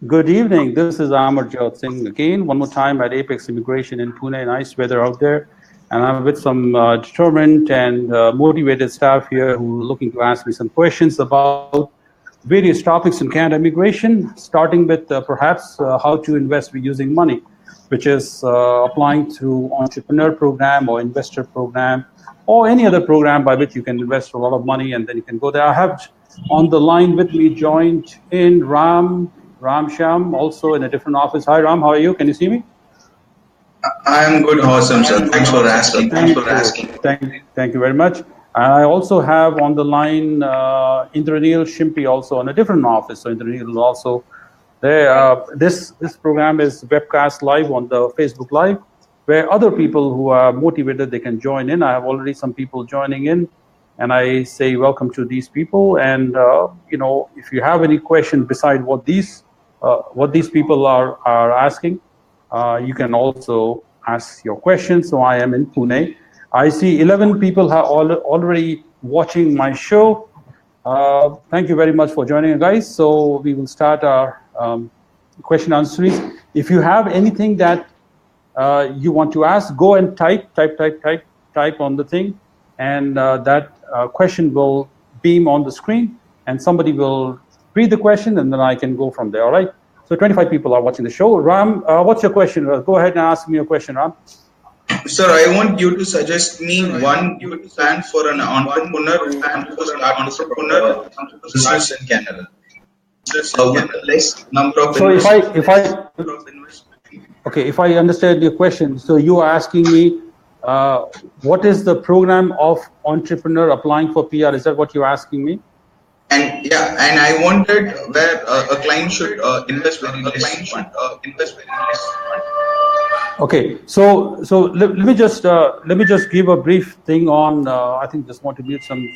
Good evening. This is Amarjot Singh again, one more time at Apex Immigration in Pune. Nice weather out there. And I'm with some determined and motivated staff here who are looking to ask me some questions about various topics in Canada immigration, starting with perhaps how to invest with using money, which is applying through entrepreneur program or investor program or any other program by which you can invest a lot of money and then you can go there. I have on the line with me joined in Ram Sham, also in a different office. Hi Ram, how are you? Can you see me? I'm good, awesome, sir. Thanks for asking. Thank you very much. And I also have on the line Indranil Shimpi, also on a different office. So Indranil is also there. This program is webcast live on the Facebook Live, where other people who are motivated they can join in. I have already some people joining in, and I say welcome to these people. And if you have any question beside what these people are asking, you can also ask your questions. So I am in Pune. I see 11 people are already watching my show. Thank you very much for joining, guys. So we will start our question answers. If you have anything that you want to ask, go and type on the thing, and that question will beam on the screen, and somebody will read the question, and then I can go from there. All right. So 25 people are watching the show. Ram, what's your question? Go ahead and ask me your question, Ram. Sir, I want you to suggest me one good plan for an entrepreneur who wants to start entrepreneur business in Canada. With less number of so if I understand your question, so you are asking me what is the program of entrepreneur applying for PR? Is that what you're asking me? And yeah, and I wanted where a client should invest very less fund. Okay, so let me just give a brief thing on. I think just want to mute some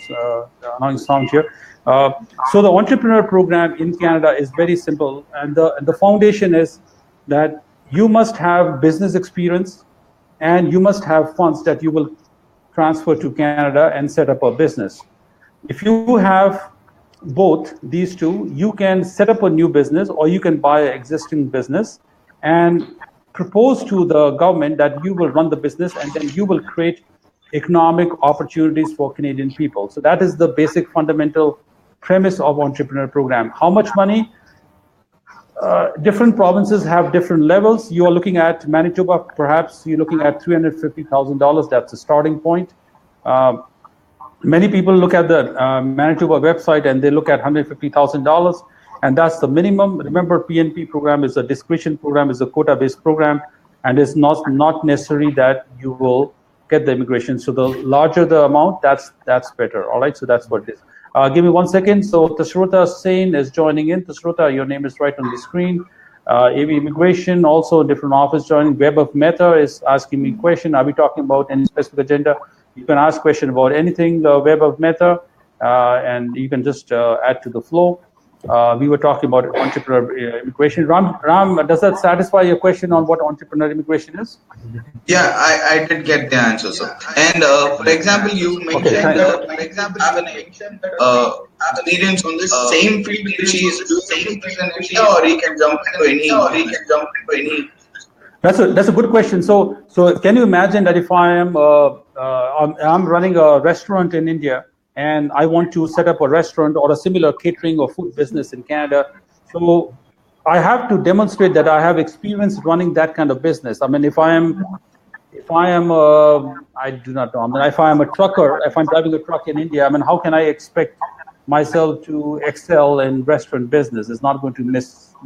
annoying sound here. So the entrepreneur program in Canada is very simple, and the foundation is that you must have business experience, and you must have funds that you will transfer to Canada and set up a business. If you have both these two, you can set up a new business or you can buy an existing business and propose to the government that you will run the business and then you will create economic opportunities for Canadian people. So that is the basic fundamental premise of entrepreneur program. How much money? Different provinces have different levels. You are looking at Manitoba, perhaps you're looking at $350,000. That's the starting point. Many people look at the Manitoba website and they look at $150,000, and that's the minimum. Remember, PNP program is a discretion program, is a quota-based program, and it's not necessary that you will get the immigration. So the larger the amount, that's better. All right, so that's what it is. Give me 1 second. So Tashrota Sain is joining in. Tashrota, your name is right on the screen. AV Immigration, also a different office joining. Web of Meta is asking me a question. Are we talking about any specific agenda? You can ask question about anything, the Web of Meta, and you can just add to the flow. We were talking about entrepreneur immigration. Ram, does that satisfy your question on what entrepreneur immigration is? Yeah, I did get the answer, sir. And for example, you mentioned have an experience on the same field which he is doing in India, or he can jump into any. That's a good question. So can you imagine that if I'm running a restaurant in India and I want to set up a restaurant or a similar catering or food business in Canada, so I have to demonstrate that I have experience running that kind of business. I mean, if I am I do not know. I mean, if I am a trucker, if I'm driving a truck in India, I mean, how can I expect myself to excel in restaurant business? It's not going to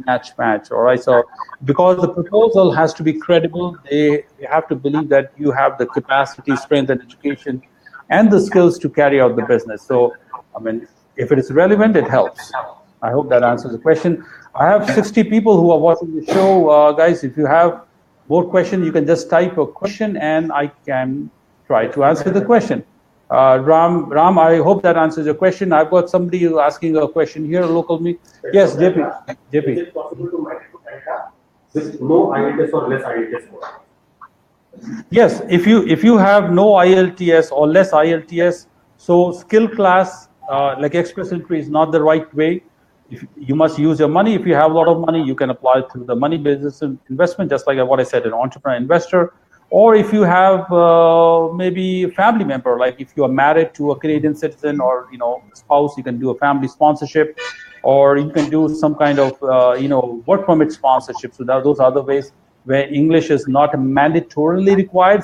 match. All right. So because the proposal has to be credible, they have to believe that you have the capacity, strength, and education, and the skills to carry out the business. So, I mean, if it is relevant, it helps. I hope that answers the question. I have 60 people who are watching the show. Guys, if you have more questions, you can just type a question and I can try to answer the question. Ram, I hope that answers your question. I've got somebody asking a question here, local me. Yes, JP. Is it possible to migrate to Canada with no IELTS or less IELTS score? Yes, if you have no IELTS or less IELTS, so skill class like express entry is not the right way. if you must use your money. If you have a lot of money, you can apply through the money business investment, just like what I said, an entrepreneur investor. Or if you have maybe a family member, like if you are married to a Canadian citizen or spouse, you can do a family sponsorship, or you can do some kind of work permit sponsorship. So those are other ways where English is not mandatorily required.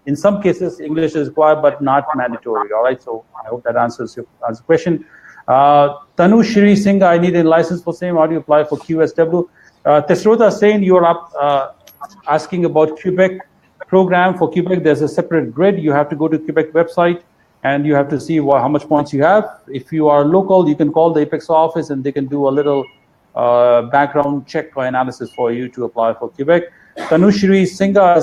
In some cases, English is required, but not mandatory. All right. So I hope that answers your question. Tanu Shri Singh, I need a license for same. How do you apply for QSW? Tesrota saying you are up asking about Quebec program. For Quebec, there's a separate grid. You have to go to Quebec website and you have to see how much points you have. If you are local, you can call the Apex office and they can do a little background check or analysis for you to apply for Quebec. Tanushri Singha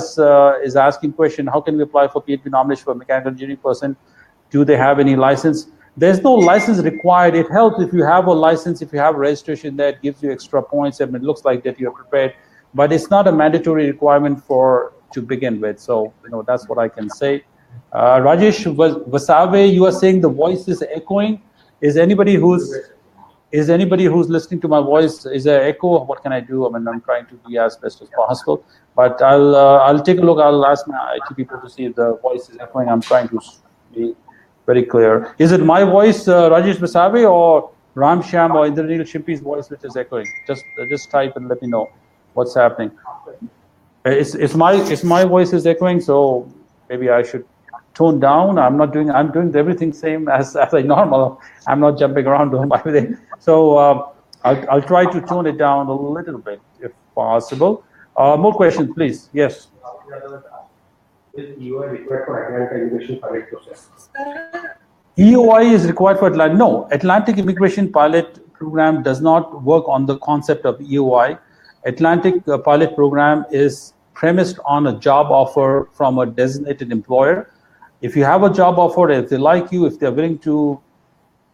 is asking question, how can we apply for PhD nomination for mechanical engineering person? Do they have any license? There's no license required. It helps if you have a license, if you have registration that gives you extra points and it looks like that you're prepared, but it's not a mandatory requirement to begin with. So, that's what I can say. Rajesh Vasave, you are saying the voice is echoing. Is anybody who's listening to my voice, is there echo? What can I do? I mean, I'm trying to be as best as possible, but I'll take a look. I'll ask my IT people to see if the voice is echoing. I'm trying to be very clear. Is it my voice, Rajesh Vasave, or Ram Shyam or Indranil Shimpi's voice which is echoing? Just type and let me know what's happening. It's my voice is echoing, so maybe I should tone down. I'm doing everything same as I normal. I'm not jumping around doing everything. So I'll try to tone it down a little bit if possible. More questions, please. Yes. Is EOI required for Atlantic immigration pilot process? EOI is required for Atlantic. No, Atlantic Immigration Pilot Program does not work on the concept of EOI. Atlantic Pilot Program is premised on a job offer from a designated employer. If you have a job offer, if they like you, if they're willing to,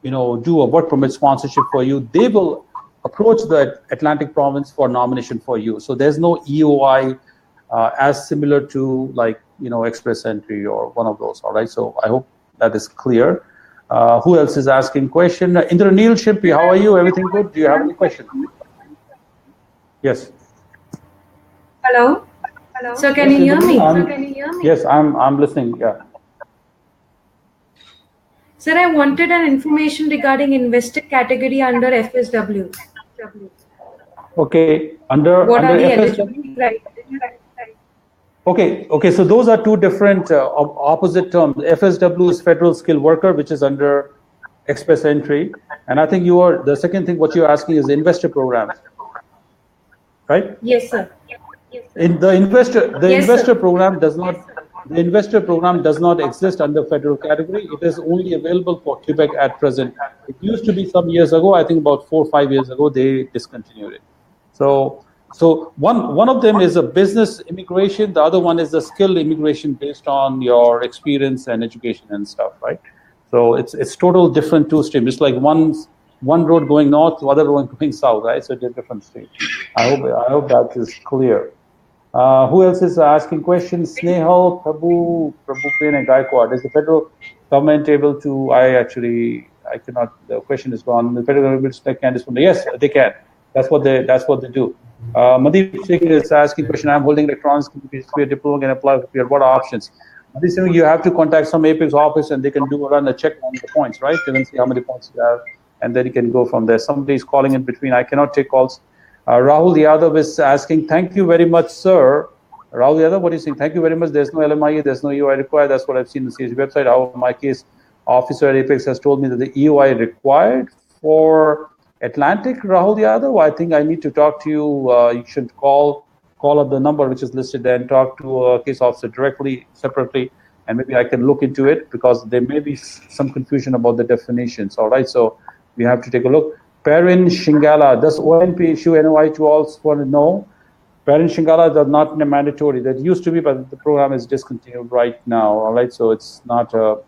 do a work permit sponsorship for you, they will approach the Atlantic province for nomination for you. So there's no EOI as similar to Express Entry or one of those. All right. So I hope that is clear. Who else is asking question? Indranil Shimpi, how are you? Everything good? Do you have any questions? Yes. Hello. So can you hear me? Yes, I'm listening. Yeah. Sir, I wanted an information regarding investor category under FSW. Okay. Under the FSW. Right. Okay. So those are two different opposite terms. FSW is Federal Skilled Worker, which is under Express Entry, and I think the second thing what you're asking is investor programs, right? Yes, sir. In the investor Sir. program does not. The investor program does not exist under federal category. It is only available for Quebec at present. It used to be some years ago. I think about 4 or 5 years ago they discontinued it. So one of them is a business immigration. The other one is a skilled immigration based on your experience and education and stuff, right? So it's total different two streams. It's like one road going north, the other road going south, right? So it's a different stream. I hope that is clear. Who else is asking questions? Snehal Prabhu Pene Gaikwad. Is the federal government able to? I cannot. The question is gone. The federal government select candidates from the yes, they can. That's what they do. Mandeep Singh is asking question. I'm holding electronics diploma and apply for what options? Mandeep Singh, you have to contact some Apex office and they can run a check on the points, right? They can see how many points you have, and then you can go from there. Somebody is calling in between. I cannot take calls. Rahul Yadav is asking, thank you very much, sir. Rahul Yadav, what are you saying? Thank you very much. There's no LMIE, there's no EOI required. That's what I've seen on the CSG website. Our my case officer at Apex has told me that the EOI required for Atlantic, Rahul Yadav. I think I need to talk to you. You should call up the number which is listed there and talk to a case officer directly, separately, and maybe I can look into it because there may be some confusion about the definitions. All right, so we have to take a look. Parin Shingala, does ONP issue NOI to all? No. Parin Shingala is not mandatory. That used to be, but the program is discontinued right now. All right, so it's not a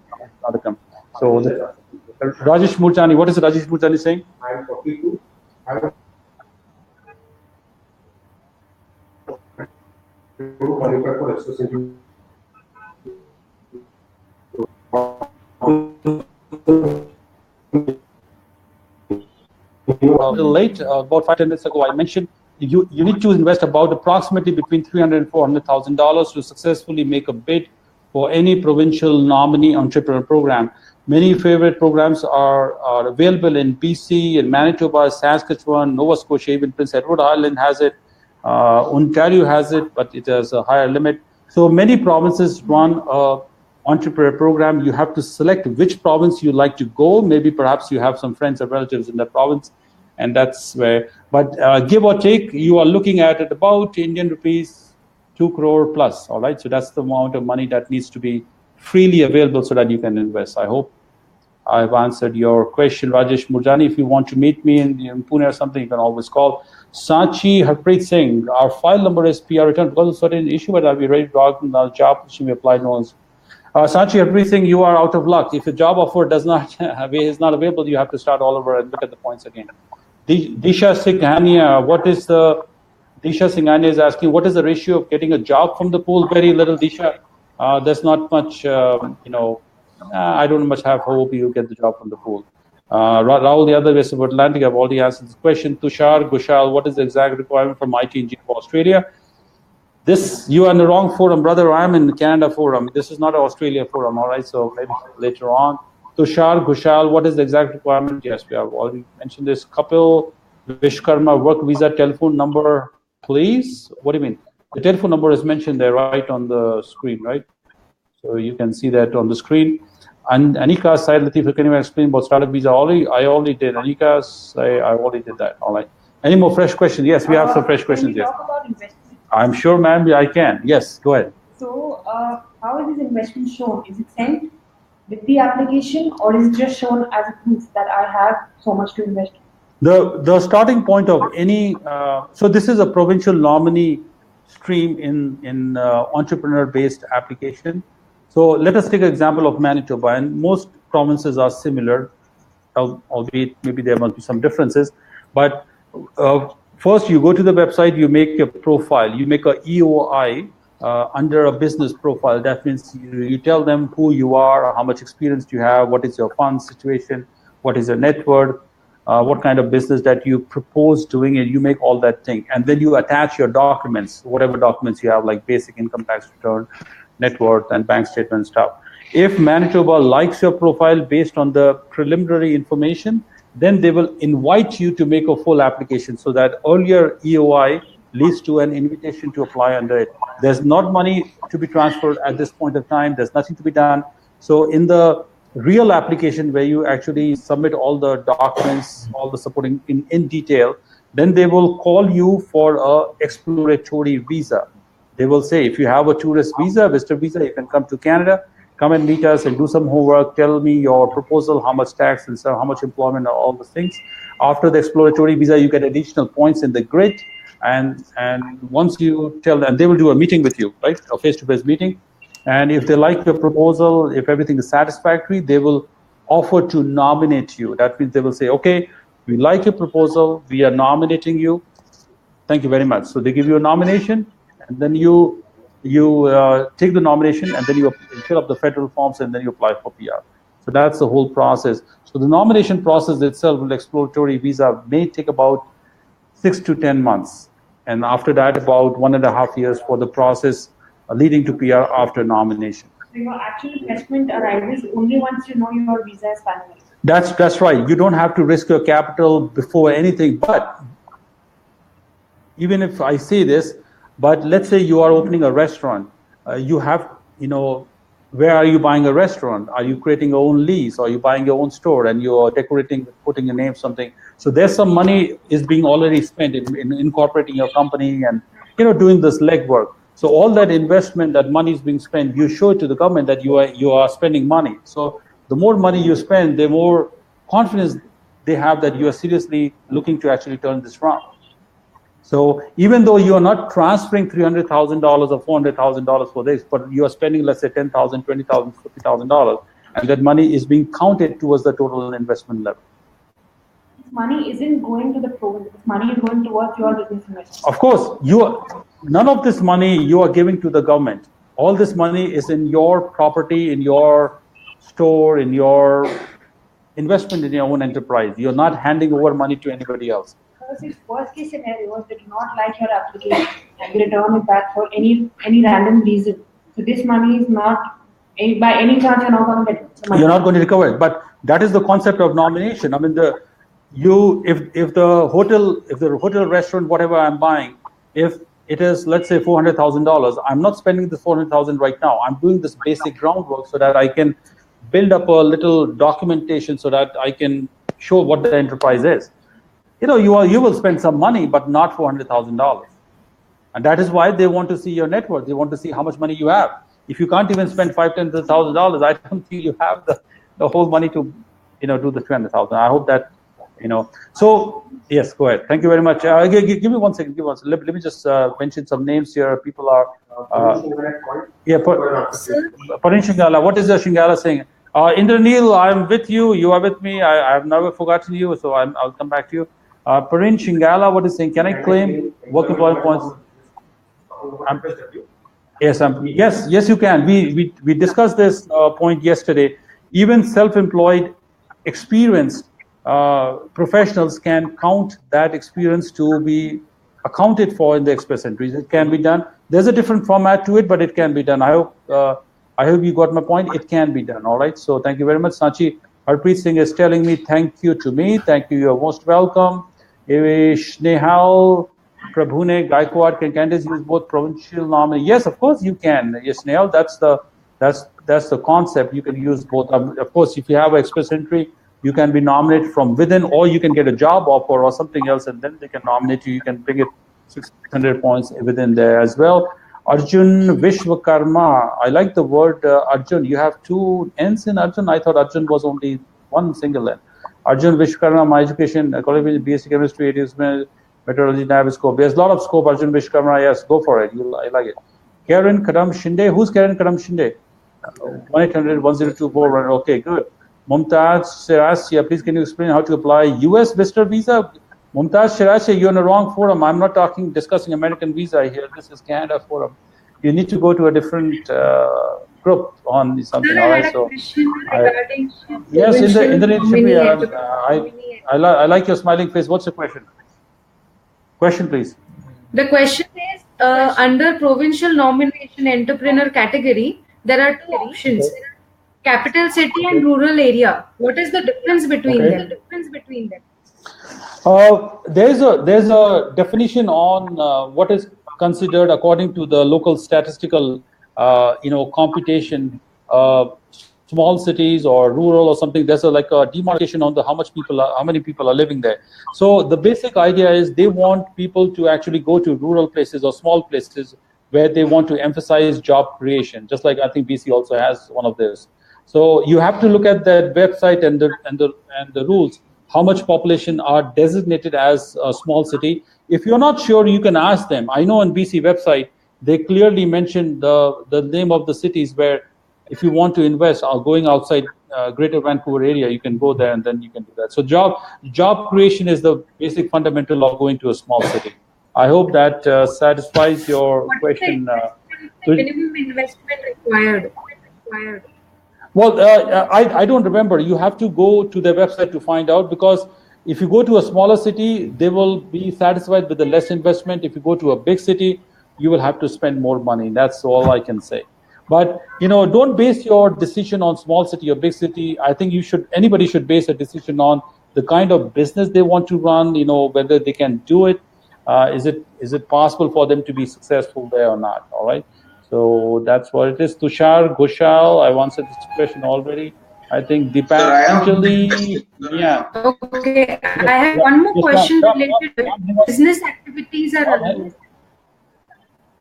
company. So Rajesh Murjani, what is Rajesh Murjani saying? I'm 42. I don't qualify for Express Entry. a little late. About 5-10 minutes ago, I mentioned you need to invest about approximately between $300,000 and $400,000 to successfully make a bid for any provincial nominee entrepreneur program. Many favorite programs are available in BC, in Manitoba, Saskatchewan, Nova Scotia, even Prince Edward Island has it. Ontario has it, but it has a higher limit. So many provinces run a entrepreneur program. You have to select which province you like to go. Maybe perhaps you have some friends or relatives in that province, and that's where. But give or take, you are looking at about Indian rupees 2 crore plus. All right, so that's the amount of money that needs to be freely available so that you can invest. I hope I've answered your question, Rajesh Murjani. If you want to meet me in Pune or something, you can always call. Sachi Harpreet Singh, our file number is PR return because of certain issue, but are we ready to talk on the job? Should we apply? No one's. Sachi Harpreet Singh, you are out of luck. If a job offer does not is not available, you have to start all over and look at the points again. Disha Singhania, what is the Disha Singhania is asking, what is the ratio of getting a job from the pool? Very little, Disha. There's not much, I don't much have hope you get the job from the pool. Rahul, the other west of Atlantic, I've already answered this question. Tushar Gushal, what is the exact requirement from IT and for Australia? This, you are in the wrong forum, brother. I'm in the Canada forum. This is not an Australia forum, all right? So maybe later on. Tushar Gushal, what is the exact requirement? Yes, we have already mentioned this. Kapil Vishkarma, work visa telephone number, please. What do you mean? The telephone number is mentioned there right on the screen, right? So you can see that on the screen. And Anika Said Latif, can you explain about startup visa? I already did. Anika, I already did that. All right. Any more fresh questions? Yes, we have some fresh questions. Yes. Talk about investment. I'm sure, ma'am, I can. Yes, go ahead. So, how is this investment shown? Is it sent with the application, or is it just shown as a proof that I have so much to invest? The starting point of any so this is a provincial nominee stream in entrepreneur-based application. So let us take an example of Manitoba, and most provinces are similar, albeit maybe there must be some differences. But first, you go to the website, you make a profile, you make a EOI under a business profile. That means you tell them who you are, how much experience you have, what is your fund situation, what is your net worth, what kind of business that you propose doing, and you make all that thing. And then you attach your documents, whatever documents you have, like basic income tax return, net worth, and bank statement stuff. If Manitoba likes your profile based on the preliminary information, then they will invite you to make a full application, so that earlier EOI leads to an invitation to apply under it. There's not money to be transferred at this point of time. There's nothing to be done. So in the real application, where you actually submit all the documents, all the supporting in detail, then they will call you for a exploratory visa. They will say, if you have a tourist visa, visitor visa, you can come to Canada, come and meet us and do some homework, tell me your proposal, how much tax and so how much employment, all the things. After the exploratory visa, you get additional points in the grid. And once you tell them, they will do a meeting with you, right? A face-to-face meeting. And if they like your proposal, if everything is satisfactory, they will offer to nominate you. That means they will say, okay, we like your proposal, we are nominating you. Thank you very much. So they give you a nomination, and then you take the nomination, and then you fill up the federal forms, and then you apply for PR. So that's the whole process. So the nomination process itself, with exploratory visa, may take about 6 to 10 months. And after that, about 1.5 years for the process leading to PR after nomination. So your actual investment arises only once you know your visa is finalized. That's right. You don't have to risk your capital before anything. But even if I say this, but let's say you are opening a restaurant, you have, where are you buying a restaurant? Are you creating your own lease? Or are you buying your own store and you are decorating, putting your name, something? So there's some money is being already spent in incorporating your company and, doing this legwork. So all that investment, that money is being spent, you show it to the government that you are spending money. So the more money you spend, the more confidence they have that you are seriously looking to actually turn this around. So even though you are not transferring $300,000 or $400,000 for this, but you are spending, let's say, $10,000, $20,000, $50,000, and that money is being counted towards the total investment level. This money isn't going to the province. This money is going towards your business investment. Of course, none of this money you are giving to the government. All this money is in your property, in your store, in your investment in your own enterprise. You're not handing over money to anybody else. If worst case scenario is they do not like your application and they return it back for any random reason. So this money is not by any chance you're not going to get it. You're not going to recover it. But that is the concept of nomination. I mean, if the hotel restaurant whatever I'm buying, if it is, let's say, $400,000, I'm not spending the 400,000 right now. I'm doing this basic groundwork so that I can build up a little documentation so that I can show what the enterprise is. You will spend some money, but not $400,000. And that is why they want to see your net worth. They want to see how much money you have. If you can't even spend $5,000-$10,000, I don't think you have the whole money to, do the 200,000. I hope that, So yes, go ahead. Thank you very much. Give me 1 second. Let me just mention some names here. People are. Parin Shingala. What is the Shingala saying? Indranil, I'm with you. You are with me. I've never forgotten you, so I'll come back to you. Parin Shingala, what is saying? Can I claim work employment points? Yes, you can. We discussed this point yesterday. Even self-employed, experienced professionals can count that experience to be accounted for in the express entries. It can be done. There's a different format to it, but it can be done. I hope you got my point. It can be done. All right. So thank you very much. Sachi Harpreet Singh is telling me thank you to me. Thank you. You're most welcome. Snehal Prabhune Gaikwad, can candidates use both provincial nominee? Yes, of course you can. Yes, Snehal, that's the concept. You can use both. Of course, if you have an express entry, you can be nominated from within, or you can get a job offer or something else, and then they can nominate you. You can bring it 600 points within there as well. Arjun Vishwakarma. I like the word Arjun. You have two N's in Arjun. I thought Arjun was only one single N. Arjun Vishwakarma, my education, qualification, BSc chemistry, it is meteorology, nav scope. There's a lot of scope, Arjun Vishwakarma. Yes, go for it. I like it. Karen Kadam Shinde. Who's Karen Kadam Shinde? 1-800-1024. Okay, good. Mumtaz Shirasya, please can you explain how to apply US visitor visa? Mumtaz Shirasya, you're in the wrong forum. I'm not discussing American visa here. This is Canada forum. You need to go to a different group on something. Sir, all I right, had a so question regarding yes, in the provincial I like your smiling face. What's the question? Question, please. The question is, under provincial nomination entrepreneur category, there are two options: capital city and rural area. What is the difference between them? There's a definition on what is considered according to the local statistical computation. Small cities or rural or something, there's like a demarcation on how many people are living there. So the basic idea is they want people to actually go to rural places or small places where they want to emphasize job creation, just like I think BC also has one of this. So you have to look at that website and the rules, how much population are designated as a small city. If you're not sure, you can ask them. I know on BC website they clearly mention the name of the cities where, if you want to invest or going outside Greater Vancouver area, you can go there and then you can do that. So job creation is the basic fundamental of going to a small city. I hope that satisfies your question. Minimum investment required. Well, I don't remember. You have to go to their website to find out, because if you go to a smaller city, they will be satisfied with the less investment. If you go to a big city, you will have to spend more money. That's all I can say. But don't base your decision on small city or big city. I think anybody should base a decision on the kind of business they want to run. Whether they can do it. Is it possible for them to be successful there or not? All right. So that's what it is. Tushar Ghoshal, I've answered this question already. I think Dipanjali. Yeah. Okay, I have one more question related to business activities are allowed.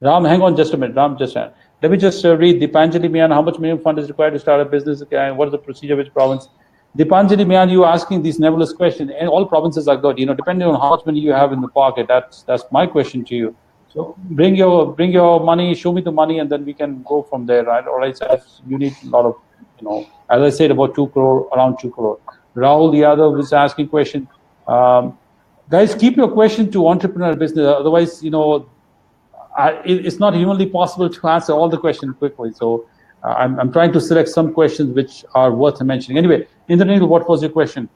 Ram, hang on just a minute. Ram, just let me just read. Dipanjali Mian, how much minimum fund is required to start a business? What is the procedure? Which province? Dipanjali Mian, you asking these nebulous questions, and all provinces are good. Depending on how much money you have in the pocket. That's my question to you. So bring your money, show me the money, and then we can go from there, right? All right, so you need a lot of, as I said, about 2 crore, around 2 crore. Rahul Yadav is asking question. Guys, keep your question to entrepreneur business. Otherwise, it's not humanly possible to answer all the questions quickly. So I'm trying to select some questions which are worth mentioning. Anyway, Indranil, what was your question?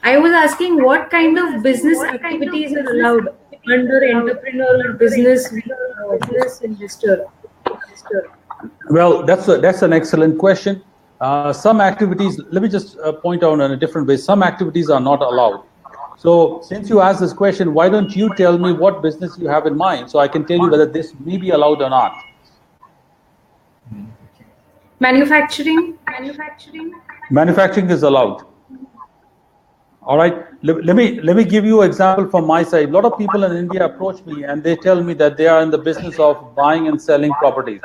I was asking what kind of business activities are allowed under entrepreneur or business investor. Well, that's an excellent question. Some activities, let me just point out in a different way. Some activities are not allowed. So since you asked this question, why don't you tell me what business you have in mind so I can tell you whether this may be allowed or not? Manufacturing. Manufacturing is allowed. All right. Let me give you an example from my side. A lot of people in India approach me and they tell me that they are in the business of buying and selling properties.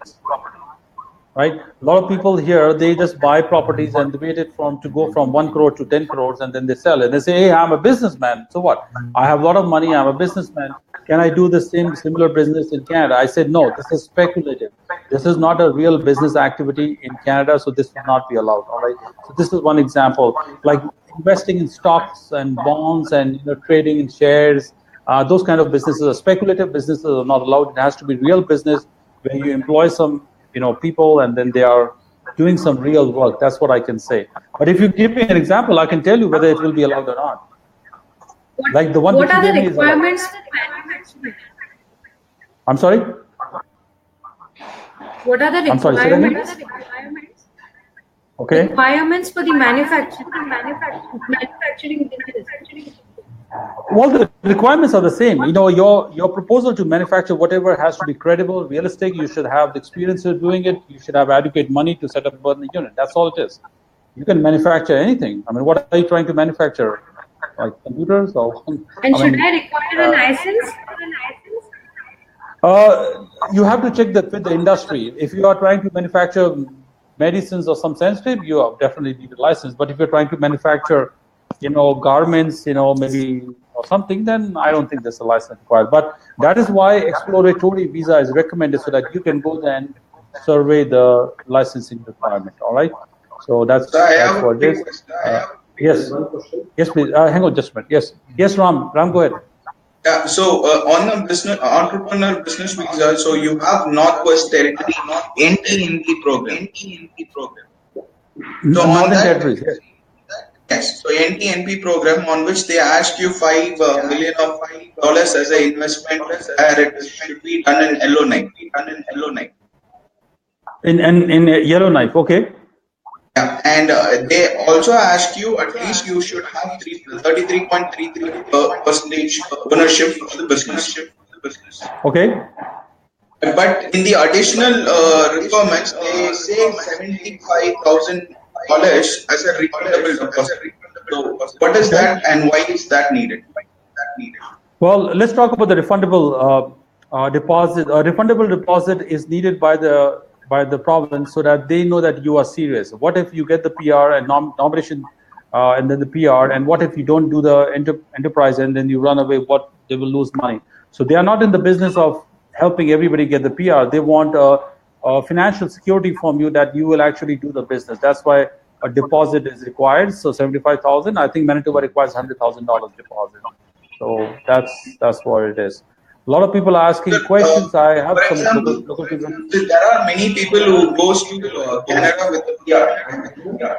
Right? A lot of people here, they just buy properties and debate it to go from 1 crore to 10 crores and then they sell it. They say, hey, I'm a businessman. So what? I have a lot of money. I'm a businessman. Can I do the similar business in Canada? I said, no, this is speculative. This is not a real business activity in Canada. So this will not be allowed. All right. So this is one example, like investing in stocks and bonds and trading in shares. Those kind of businesses are speculative. Businesses are not allowed. It has to be real business where you employ some people and then they are doing some real work. That's what I can say. But if you give me an example, I can tell you whether it will be allowed or not. Like the one what are the requirements for manufacturing? I'm sorry? What are the requirements? Okay. Requirements for the manufacturing business. Well, the requirements are the same. Your proposal to manufacture whatever has to be credible, realistic. You should have the experience of doing it. You should have adequate money to set up a unit. That's all it is. You can manufacture anything. I mean, what are you trying to manufacture? Like computers? Or, and should I require a license? You have to check that with the industry. If you are trying to manufacture medicines or some sensitive, you definitely need a license. But if you're trying to manufacture garments, maybe or something, then I don't think there's a license required. But that is why exploratory visa is recommended so that you can go there and survey the licensing requirement. All right. So that's what it is. Yes. Yes, please. Hang on just a minute. Yes, Ram. Ram, go ahead. Yeah, so on the entrepreneur business visa, so you have Northwest Territory NTNP program. So on Northern that, Territories. yes. So NTNP program on which they ask you $5 million as an investment, where it should be done in Yellowknife. In Yellowknife, okay. Yeah, and they also ask you at least you should have 33.33% ownership of the business. Okay. But in the additional requirements, they say $75,000 as a refundable deposit. So, what is that, and why is that needed? Well, let's talk about the refundable deposit. A refundable deposit is needed by the province so that they know that you are serious. What if you get the PR and nomination, and then the PR, and what if you don't do the enterprise and then you run away? What they will lose money. So they are not in the business of helping everybody get the PR. They want a financial security from you that you will actually do the business. That's why a deposit is required. So 75,000. I think Manitoba requires $100,000 deposit. So that's what it is. A lot of people are asking questions. I have for some example, local people. There are many people who goes to Canada with the PR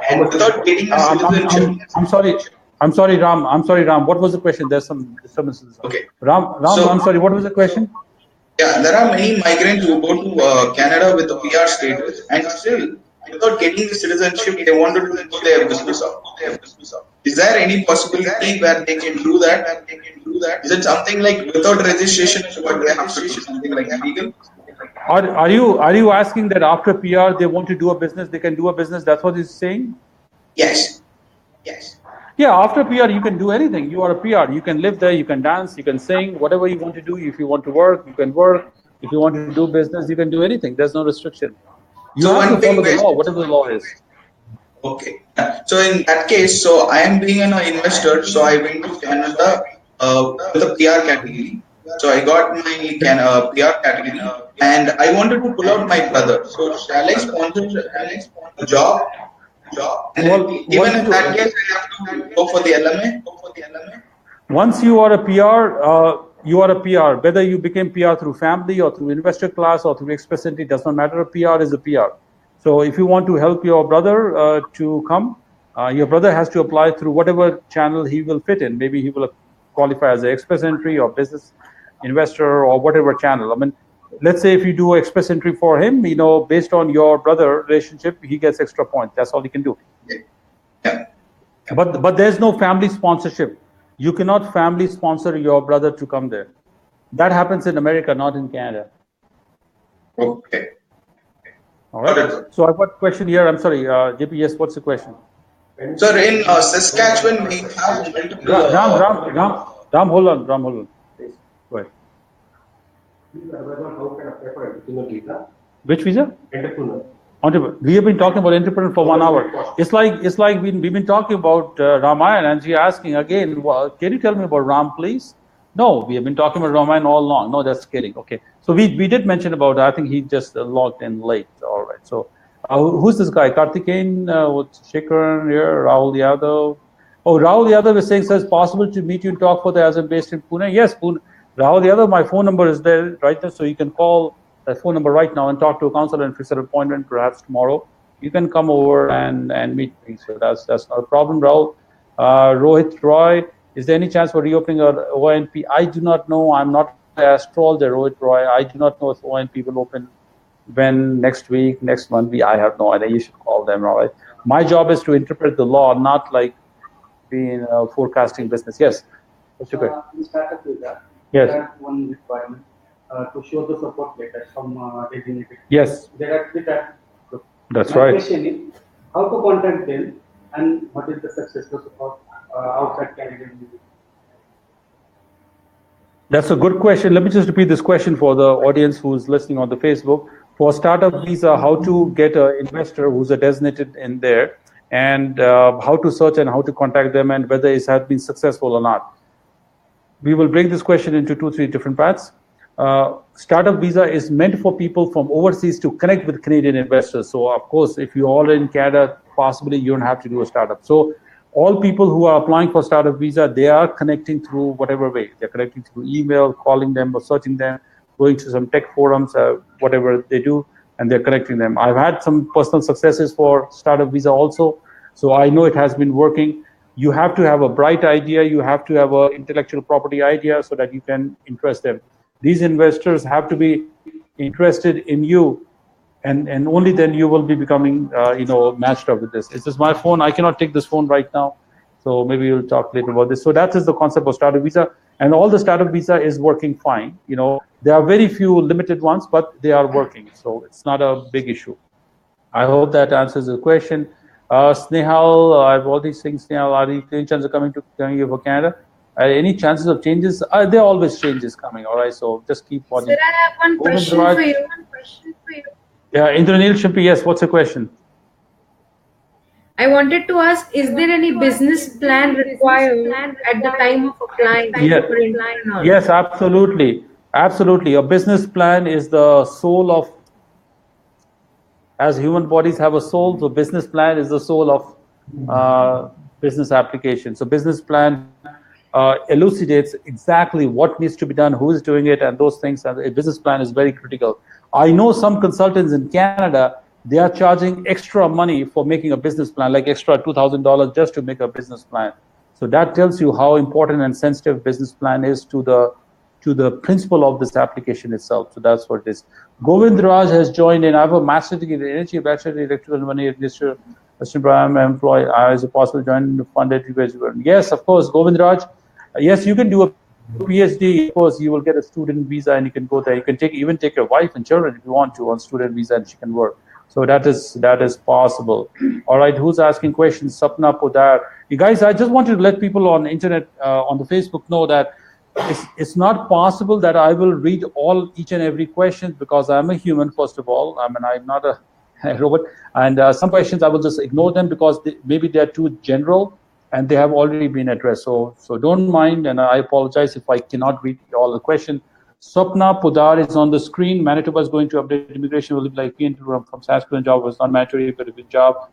and without getting a citizenship. I'm sorry, Ram. What was the question? There's some disturbances. Okay. Ram, I'm sorry. What was the question? Yeah, there are many migrants who go to Canada with the PR status and still, without getting the citizenship, they want to do their business out. Is there any possibility where they can do that? Is it something like without registration, what they have to do? Something like illegal? Are you asking that after PR they want to do a business, they can do a business? That's what he's saying? Yes. Yeah, after PR you can do anything. You are a PR. You can live there, you can dance, you can sing, whatever you want to do. If you want to work, you can work. If you want to do business, you can do anything. There's no restriction. You have to follow the law, whatever the law is. Okay. So in that case, so I am being an investor, so I went to Canada with a PR category. So I got my PR category, and I wanted to pull out my brother. So shall I sponsor a job? And even in that case, I have to go for the LMA. Once you are a PR, you are a PR. Whether you became PR through family or through investor class or through Express Entry, does not matter. A PR is a PR. So if you want to help your brother to come, your brother has to apply through whatever channel he will fit in. Maybe he will qualify as an Express Entry or business investor or whatever channel. I mean, let's say if you do Express Entry for him, you know, based on your brother relationship, he gets extra points. That's all he can do. Yeah. But there's no family sponsorship. You cannot family sponsor your brother to come there. That happens in America, not in Canada. Okay. All right. So I've got a question here. I'm sorry, JP. Yes, what's the question? Sir, in Saskatchewan, we have multiple. Ram, hold on. Ram, hold on. Go ahead. How can apply for entrepreneur visa? Which visa? Entrepreneur. We have been talking about entrepreneur for 1 hour. It's like we've been talking about Ramayana, and she's asking again. Well, can you tell me about Ram, please? No, we have been talking about Ramayana all along. No, that's kidding. Okay, so we did mention about. I think he just logged in late. All right. So who's this guy? Karthikeyan, what's Shikharan here? Rahul Yadav. Oh, Rahul Yadav is saying, so it's possible to meet you and talk further as I'm based in Pune. Yes, Pune. Rahul Yadav, my phone number is there right there, so you can call that phone number right now and talk to a counselor and fix an appointment perhaps tomorrow. You can come over and meet me. So that's not a problem, Rahul. Rohit Roy, is there any chance for reopening our ONP? I do not know. I'm not an astrologer, Rohit Roy. I do not know if ONP will open when, next week, next month. I have no idea. You should call them, all right? My job is to interpret the law, not like be in a forecasting business. Yes. What's your question? In startup visa, yes. There are one requirement to show the support letter from designated. Yes. There are three types. That's My right. question is, how to contact them and what is the success of support outside Canada? That's a good question. Let me just repeat this question for the audience who's listening on the Facebook. For startup visa, how to get an investor who's a designated in there, and how to search and how to contact them, and whether it has been successful or not. We will break this question into 2-3 different parts. Startup visa is meant for people from overseas to connect with Canadian investors. So of course, if you're all in Canada, possibly you don't have to do a startup. So all people who are applying for startup visa, they are connecting through whatever way. They're connecting through email, calling them or searching them, going to some tech forums, whatever they do, and they're connecting them. I've had some personal successes for startup visa also. So I know it has been working. You have to have a bright idea. You have to have an intellectual property idea so that you can interest them. These investors have to be interested in you, and only then you will be becoming, matched up with this. This is my phone. I cannot take this phone right now, so maybe we'll talk later about this. So that is the concept of startup visa, and all the startup visa is working fine. There are very few limited ones, but they are working, so it's not a big issue. I hope that answers the question. Snehal, I've already seen Snehal. Are there any chances of coming here for Canada? Any chances of changes? There are always changes coming. All right, so just keep watching. Sir, I have one question for you. Yeah, Indranil Shimpi, yes. What's the question? I wanted to ask: is there any business plan required at the time of applying for intern? Yes, absolutely, absolutely. A business plan is the soul of. As human bodies have a soul, so business plan is the soul of business application. So business plan elucidates exactly what needs to be done, who is doing it, and those things. And a business plan is very critical. I know some consultants in Canada, they are charging extra money for making a business plan, like extra $2,000 just to make a business plan. So that tells you how important and sensitive business plan is to the principle of this application itself. So that's what it is. Govind Raj has joined in. I have a master's degree in energy, bachelor in electrical and money administration. I'm employed. Is it possible to join the funded? Yes, of course, Govind Raj. Yes, you can do a PhD. Of course, you will get a student visa and you can go there. You can even take your wife and children if you want to on student visa, and she can work. So that is possible. All right, who's asking questions? Sapna Podar. You guys, I just want to let people on the internet, on the Facebook know that it's not possible that I will read each and every question, because I'm a human, first of all. I'm not a robot. And some questions I will just ignore them because maybe they're too general and they have already been addressed. So don't mind, and I apologize if I cannot read all the questions. Swapna Pudar is on the screen. Manitoba is going to update immigration will be like PNT from Saskatchewan job was not mandatory, but a good job.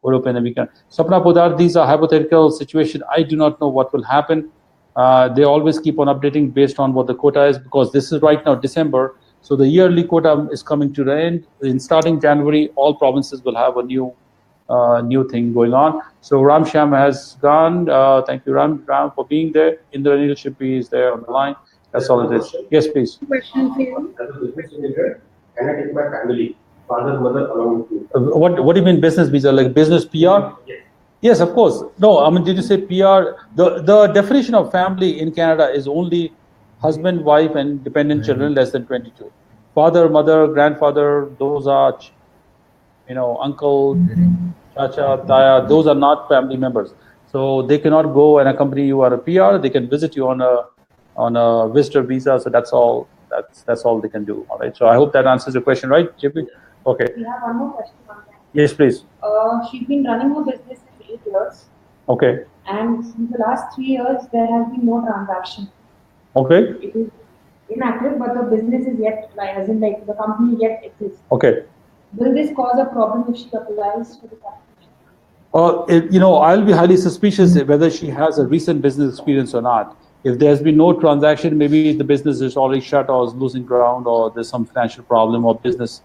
Would open the weekend. Swapna Pudar, these are hypothetical situations. I do not know what will happen. They always keep on updating based on what the quota is, because this is right now December, so the yearly quota is coming to the end. In starting January, all provinces will have a new thing going on. So Ram Shyam has gone. Thank you, Ram, for being there. Indranil Shippi is there on the line. That's all it is. Yes, please. Question for you. As a business individual, can I take my family, father, mother, along with me? What do you mean business visa? Like business PR? Yes. Yes, of course. No, I mean, did you say PR? The definition of family in Canada is only husband, wife, and dependent children less than 22. Father, mother, grandfather, those are, uncle, chacha, taya, those are not family members. So they cannot go and accompany you on a PR. They can visit you on a visitor visa. So that's all. That's all they can do. All right. So I hope that answers your question, right, JP? Okay. We have one more question on that. Yes, please. She's been running her business for 8 years. Okay. And in the last 3 years, there has been no transaction. Okay. It is inactive, but the business is yet, as in the company yet exists. Okay. Will this cause a problem if she applies for the application? I'll be highly suspicious whether she has a recent business experience or not. If there's been no transaction, maybe the business is already shut or is losing ground, or there's some financial problem or business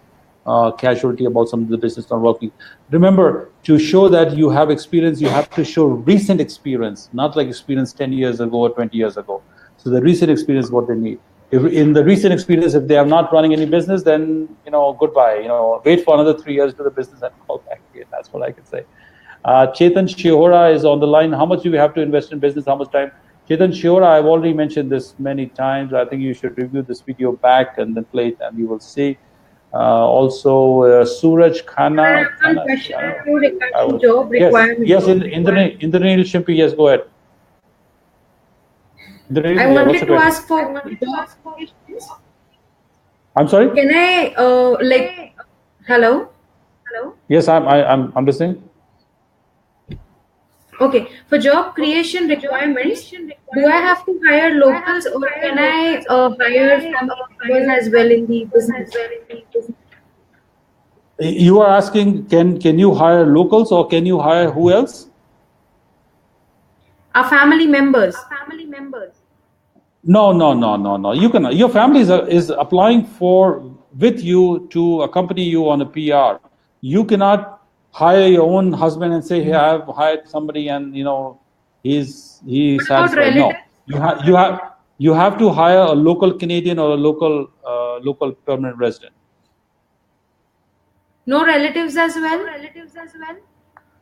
casualty about some of the business not working. Remember, to show that you have experience, you have to show recent experience, not like experience 10 years ago or 20 years ago. So the recent experience is what they need. If in the recent experience, if they are not running any business, then goodbye. Wait for another 3 years to the business and call back again. That's what I can say. Chetan Shihora is on the line. How much do we have to invest in business? How much time? Chetan Shihora, I've already mentioned this many times. I think you should review this video back and then play it, and you will see. Also, Suraj Khanna. One question regarding job requirements. Yes, Indranil Shimpi, yes, go ahead. I wanted to ask for job questions. I'm sorry? Can I, hello? Yes, I'm listening. Okay, for job creation requirements, do I have to hire locals, or can I hire family members as well in the business? You are asking, can you hire locals, or can you hire who else? Our family members. No. You can. Your family is applying with you to accompany you on a PR. You cannot hire your own husband and say, "Hey, I've hired somebody, and he's satisfied." No, you have to hire a local Canadian or a local permanent resident. No relatives as well.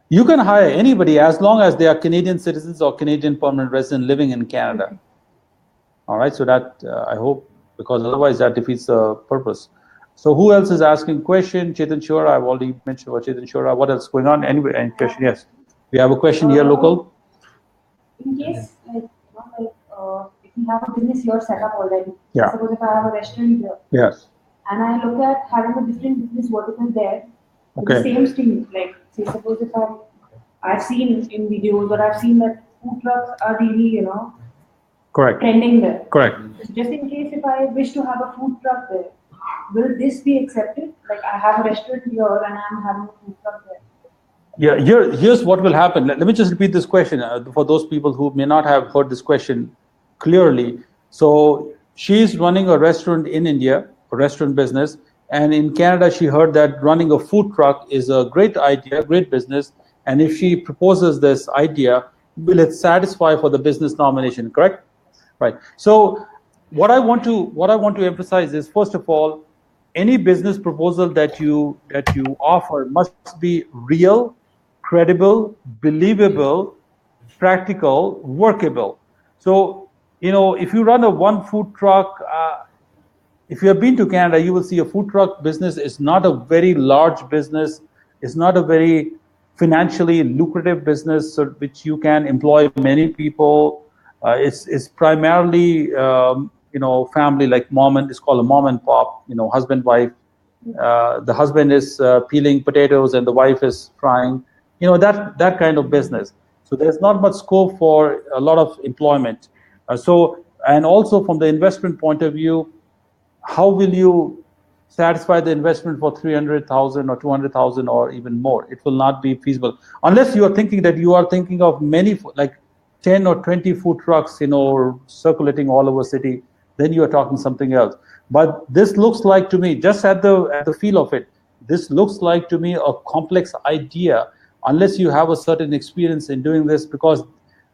You can hire anybody as long as they are Canadian citizens or Canadian permanent resident living in Canada. Okay. All right, so that I hope, because otherwise that defeats the purpose. So who else is asking question? Chetan Shora, I've already mentioned about Chetan Shora. What else is going on? Anyway, any question? Yes. We have a question here, local. In case, if you have a business here set up already, yeah. Suppose if I have a restaurant here. Yes. And I look at having a different business vertical there, with the same stream. Like, say, suppose if I've seen in videos, or I've seen that food trucks are really, correct, trending there. Correct. So just in case if I wish to have a food truck there, will this be accepted? Like, I have a restaurant here and I'm having a food truck there. Yeah, here's what will happen. Let me just repeat this question for those people who may not have heard this question clearly. So she's running a restaurant in India, a restaurant business, and in Canada she heard that running a food truck is a great idea, great business, and if she proposes this idea, will it satisfy for the business nomination, correct? Right. So what I want to emphasize is, first of all, any business proposal that you offer must be real, credible, believable, practical, workable. So, if you run one food truck, if you have been to Canada, you will see a food truck business is not a very large business. It's not a very financially lucrative business, which you can employ many people. It's primarily, family, like it's called a mom and pop, husband, wife. The husband is peeling potatoes and the wife is frying, that kind of business. So there's not much scope for a lot of employment. And also from the investment point of view, how will you satisfy the investment for 300,000 or 200,000 or even more? It will not be feasible unless you are thinking of many, like 10 or 20 food trucks, circulating all over city, then you are talking something else. But this looks like to me, just at the feel of it, this looks like to me a complex idea, unless you have a certain experience in doing this, because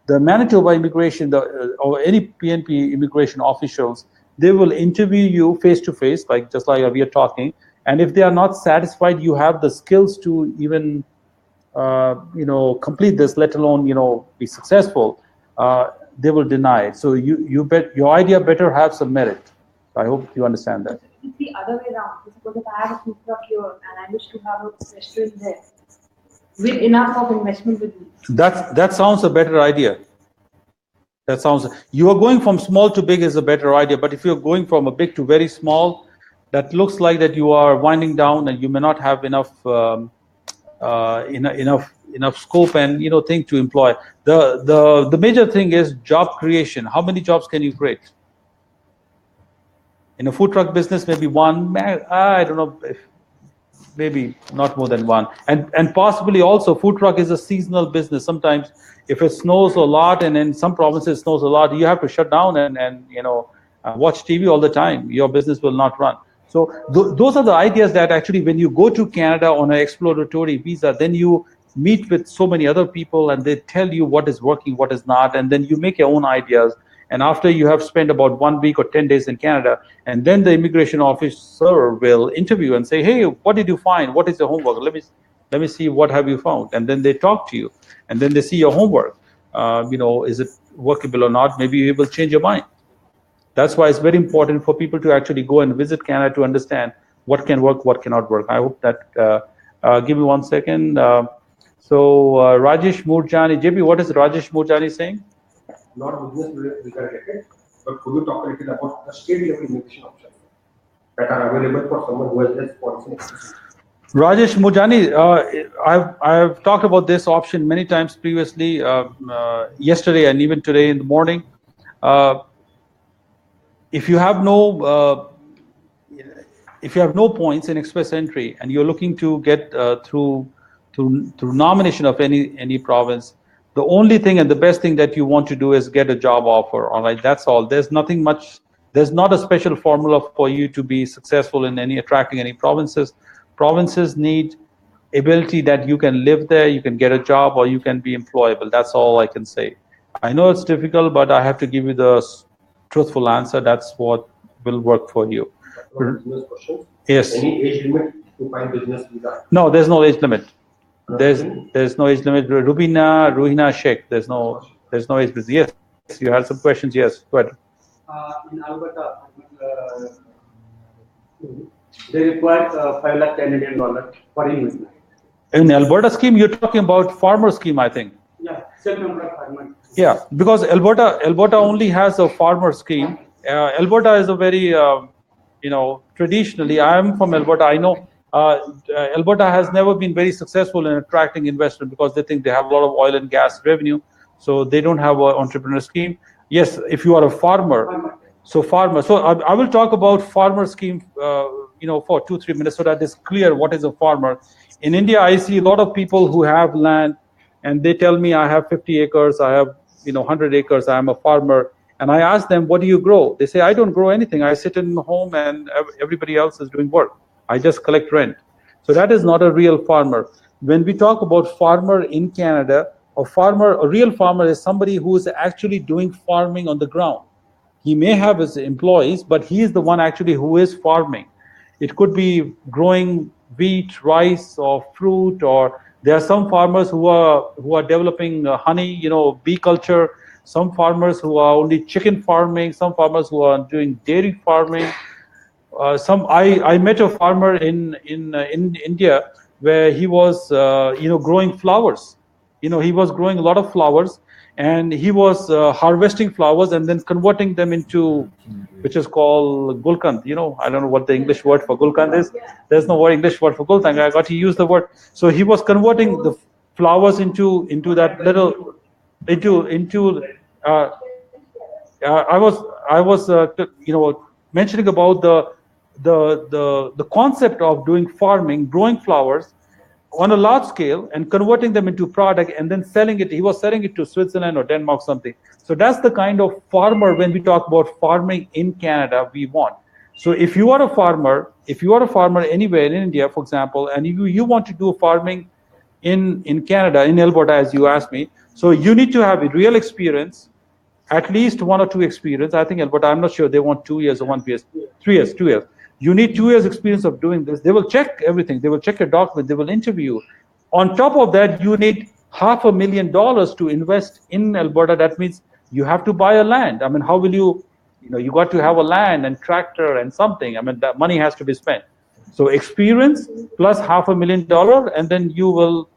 the Manitoba immigration, or any PNP immigration officials, they will interview you face to face, just like we are talking. And if they are not satisfied, you have the skills to even complete this, let alone be successful. They will deny it. So your idea better have some merit. I hope you understand that. It's the other way around. Suppose if I have a food truck here and I wish to have a restaurant there with enough of investment with me. That sounds a better idea. That sounds, you are going from small to big is a better idea, but if you're going from a big to very small, that looks like that you are winding down and you may not have enough enough scope and thing to employ. The major thing is job creation. How many jobs can you create? In a food truck business, maybe one. I don't know, maybe not more than one. And possibly also, food truck is a seasonal business. Sometimes if it snows a lot, and in some provinces it snows a lot, you have to shut down and watch TV all the time. Your business will not run. So those are the ideas that actually, when you go to Canada on an exploratory visa, then you meet with so many other people and they tell you what is working, what is not, and then you make your own ideas. And after you have spent about 1 week or 10 days in Canada, and then the immigration officer will interview and say, hey, what did you find? What is your homework? Let me see, what have you found? And then they talk to you, and then they see your homework. Is it workable or not? Maybe you will change your mind. That's why it's very important for people to actually go and visit Canada to understand what can work, what cannot work. I hope that, give me 1 second. Rajesh Murjani, JP, what is Rajesh Murjani saying? Not business related, but could you talk a little about the state level immigration options that are available for someone who has less policy? Rajesh Murjani, I've talked about this option many times previously, yesterday and even today in the morning. If you have no points in express entry and you're looking to get through nomination of any province, the only thing and the best thing that you want to do is get a job offer. All right, that's all. There's nothing much. There's not a special formula for you to be successful in attracting any provinces. Provinces need ability that you can live there, you can get a job, or you can be employable. That's all I can say. I know it's difficult, but I have to give you the truthful answer. That's what will work for you. Business questions? Yes. Any age limit to find business visa? No, there's no age limit. There's no age limit. Ruhina Sheikh, there's no age limit. Yes, you had some questions. Yes, go ahead. In Alberta, they require 5 lakh Canadian dollars for investment. In Alberta scheme, you're talking about farmer scheme, I think. Yeah, self-employed farmer. Yeah, because Alberta only has a farmer scheme. Alberta is a very, traditionally, I am from Alberta. I know Alberta has never been very successful in attracting investment because they think they have a lot of oil and gas revenue, so they don't have an entrepreneur scheme. Yes, if you are a farmer. So I will talk about farmer scheme, for 2-3 minutes so that it's clear what is a farmer. In India, I see a lot of people who have land, and they tell me I have 50 acres, I have 100 acres, I am a farmer, and I ask them, what do you grow? They say, I don't grow anything. I sit in home and everybody else is doing work. I just collect rent. So that is not a real farmer. When we talk about farmer in Canada, a real farmer is somebody who is actually doing farming on the ground. He may have his employees, but he is the one actually who is farming. It could be growing wheat, rice, or fruit, or there are some farmers who are developing honey, bee culture. Some farmers who are only chicken farming. Some farmers who are doing dairy farming. I met a farmer in India where he was growing flowers. He was growing a lot of flowers, and he was harvesting flowers and then converting them into, which is called gulkand. I don't know what the English word for gulkand is. There's no English word for gulkand. I got to use the word. So he was converting the flowers into that little I was mentioning about the concept of doing farming, growing flowers, on a large scale and converting them into product and then selling it. He was selling it to Switzerland or Denmark, something. So that's the kind of farmer, when we talk about farming in Canada, we want. So if you are a farmer, anywhere in India, for example, and you want to do farming in Canada, in Alberta, as you asked me, so you need to have a real experience, at least 1 or 2 experience. I think Alberta, I'm not sure they want 2 years or 1 year, 3 years, 2 years. You need 2 years experience of doing this. They will check everything. They will check your document. They will interview. On top of that, you need $500,000 to invest in Alberta. That means you have to buy a land. I mean, how will you you got to have a land and tractor and something. I mean, that money has to be spent. So experience plus $500,000, and then you will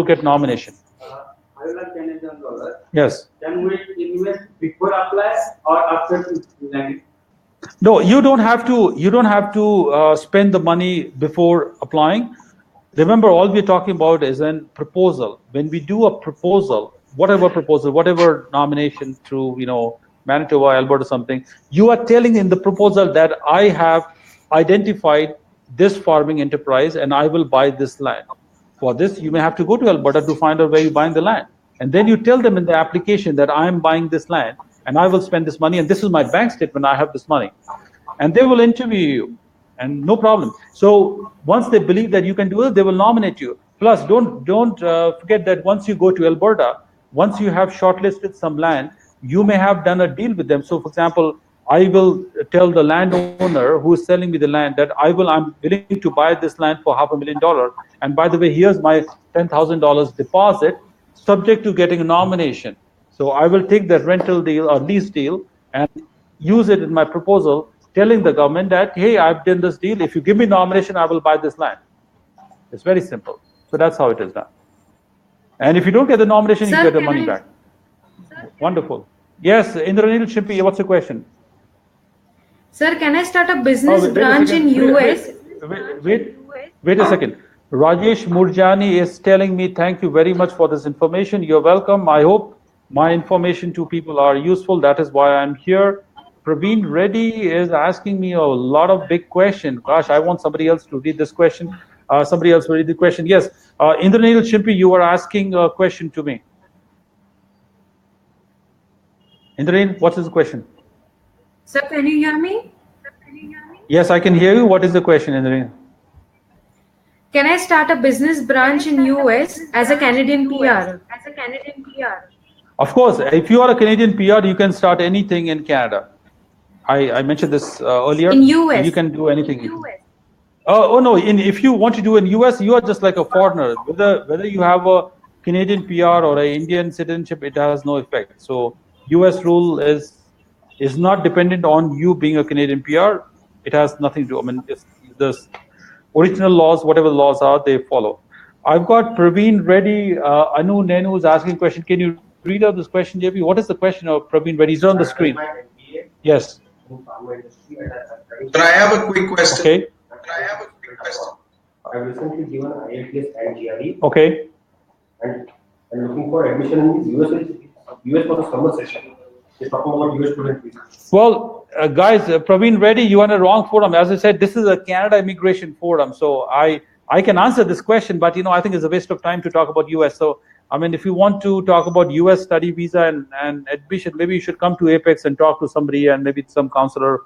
get nomination. I will have $10,000. Yes. Can we invest before apply or after landing? No, you don't have to. You don't have to spend the money before applying. Remember, all we're talking about is a proposal. When we do a proposal, whatever nomination through Manitoba, Alberta, something, you are telling in the proposal that I have identified this farming enterprise and I will buy this land. For this, you may have to go to Alberta to find out where you're buying the land. And then you tell them in the application that I am buying this land and I will spend this money, and this is my bank statement, I have this money. And they will interview you, and no problem. So once they believe that you can do it, they will nominate you. Plus, don't forget that once you go to Alberta, once you have shortlisted some land, you may have done a deal with them. So, for example, I will tell the landowner who is selling me the land that I'm willing to buy this land for $500,000. And by the way, here's my $10,000 deposit, subject to getting a nomination. So I will take that rental deal or lease deal and use it in my proposal, telling the government that, hey, I've done this deal. If you give me nomination, I will buy this land. It's very simple. So that's how it is done. And if you don't get the nomination, you get the money back. Wonderful. Yes, Indranil Shimpi, what's the question? Sir, can I start a business branch in US? Wait a second. Rajesh Murjani is telling me, thank you very much for this information. You're welcome. I hope my information to people are useful. That is why I'm here. Praveen Reddy is asking me a lot of big questions. Gosh, I want somebody else to read this question. Somebody else will read the question. Yes, Indranil Shimpi, you were asking a question to me. Indranil, what is the question? Sir, can you hear me? Yes, I can hear you. What is the question, Indranil? Can I start a business branch in US as a Canadian PR? Of course, if you are a Canadian PR, you can start anything in Canada. I mentioned this earlier. In US. You can do anything. Oh no! If you want to do in US, you are just like a foreigner. Whether you have a Canadian PR or an Indian citizenship, it has no effect. So US rule is not dependent on you being a Canadian PR. It has nothing to do. I mean, the original laws, whatever laws are, they follow. I've got Praveen Reddy, Anu Nenu is asking a question. Can you read out this question, JP? What is the question of Praveen Reddy? He's on the screen. Yes. But I have a quick question. Okay. I have recently given IELTS and GRE. Okay. And I'm looking for admission in the US for the summer session. They're talking about US student visa. Well, guys, Praveen Reddy, you are in the wrong forum. As I said, this is a Canada immigration forum. So I can answer this question, but I think it's a waste of time to talk about US. So I mean, if you want to talk about US study visa and admission, maybe you should come to Apex and talk to somebody, and maybe some counselor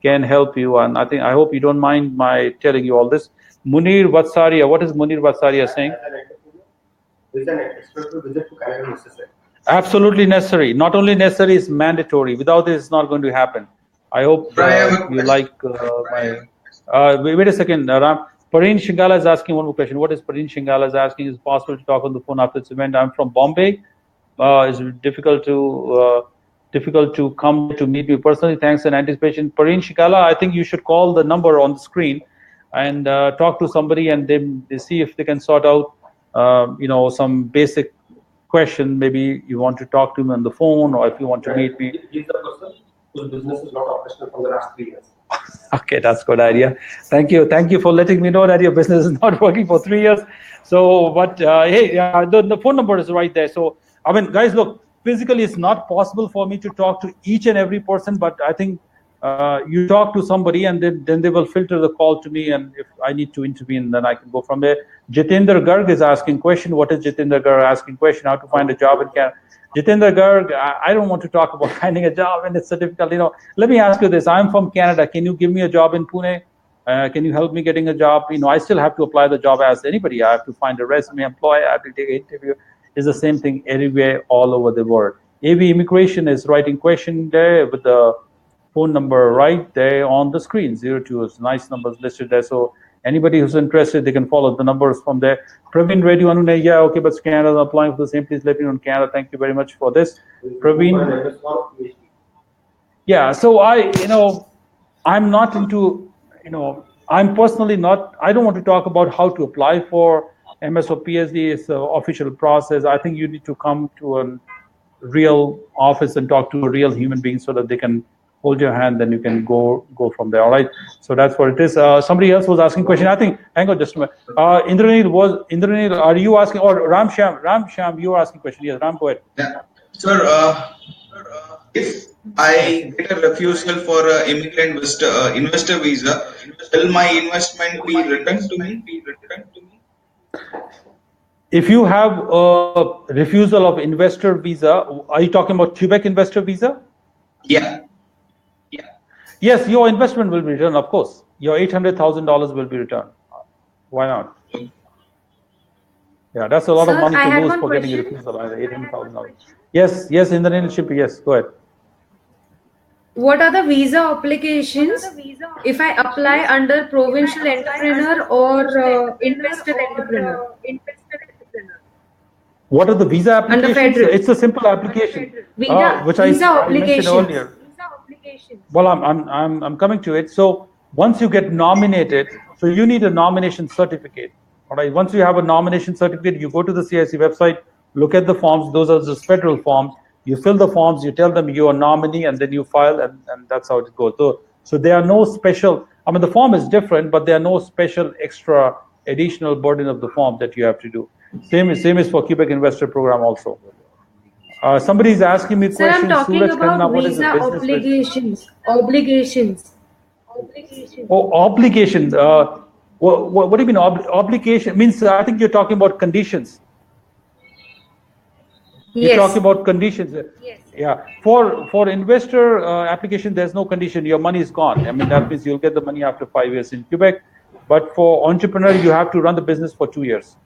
can help you. And I hope you don't mind my telling you all this. Munir Vatsaria, what is Munir Vatsaria saying? Is an expressive visit to Canada necessary? Absolutely necessary. Not only necessary, it's mandatory. Without it, it's not going to happen. I hope you like my... wait a second, Ram. Pareen Shingala is asking one more question. What is Pareen Shingala is asking? Is it possible to talk on the phone after this event? I'm from Bombay. It's difficult to come to meet me personally. Thanks in anticipation. Pareen Shingala, I think you should call the number on the screen and talk to somebody, and then they see if they can sort out some basic question. Maybe you want to talk to me on the phone, or if you want to meet me. He's the person whose business is not operational for the last 3 years. Okay, that's a good idea. Thank you for letting me know that your business is not working for 3 years. So, but hey, the phone number is right there. So, I mean, guys, look, physically it's not possible for me to talk to each and every person, but I think you talk to somebody, and then they will filter the call to me, and if I need to intervene, then I can go from there. Jitendra Garg is asking question. What is Jitendra Garg asking question? How to find a job in Canada? Jitendra Garg, I don't want to talk about finding a job, and it's so difficult. Let me ask you this. I'm from Canada. Can you give me a job in Pune? Can you help me getting a job? I still have to apply the job as anybody. I have to find a resume, employer. I have to take an interview. It's the same thing everywhere, all over the world. AV Immigration is writing question there with the phone number right there on the screen. 02 is nice numbers listed there. So anybody who's interested, they can follow the numbers from there. Praveen Reddy, yeah, okay, but Canada is applying for the same. Please let me know in Canada. Thank you very much for this. Praveen. Yeah, so I'm not into, I'm personally not, I don't want to talk about how to apply for MS or PhD. It's an official process. I think you need to come to a real office and talk to a real human being so that they can hold your hand, then you can go from there. All right, so that's what it is. Somebody else was asking a question. I think, hang on just a minute. Indranil, are you asking, or Ram Sham, you are asking a question. Yes, Ram, go ahead. Yeah. Sir, if I get a refusal for an immigrant investor visa, will my investment be returned to me? If you have a refusal of investor visa, are you talking about Quebec investor visa? Yeah. Yes, your investment will be returned, of course. Your $800,000 will be returned. Why not? Yeah, that's a lot of money to lose for getting a refusal. $800,000. Yes, Indranil Shimpi, yes, go ahead. What are the visa applications if I apply under provincial entrepreneur or investor entrepreneur? What are the visa applications? Under federal. It's a simple application, which visa I mentioned earlier. Well, I'm coming to it. So once you get nominated, so you need a nomination certificate. All right. Once you have a nomination certificate, you go to the CIC website, look at the forms. Those are just federal forms. You fill the forms. You tell them you're a nominee, and then you file, and that's how it goes. So there are no special. I mean, the form is different, but there are no special extra additional burden of the form that you have to do. Same is for Quebec Investor Program also. Somebody is asking me questions. Sir, I'm talking about visa obligations. Oh, obligations. What do you mean obligation? Means I think you're talking about conditions. Yes. You're talking about conditions. Yes. Yeah. For investor application, there's no condition. Your money is gone. I mean, that means you'll get the money after 5 years in Quebec. But for entrepreneur, you have to run the business for 2 years.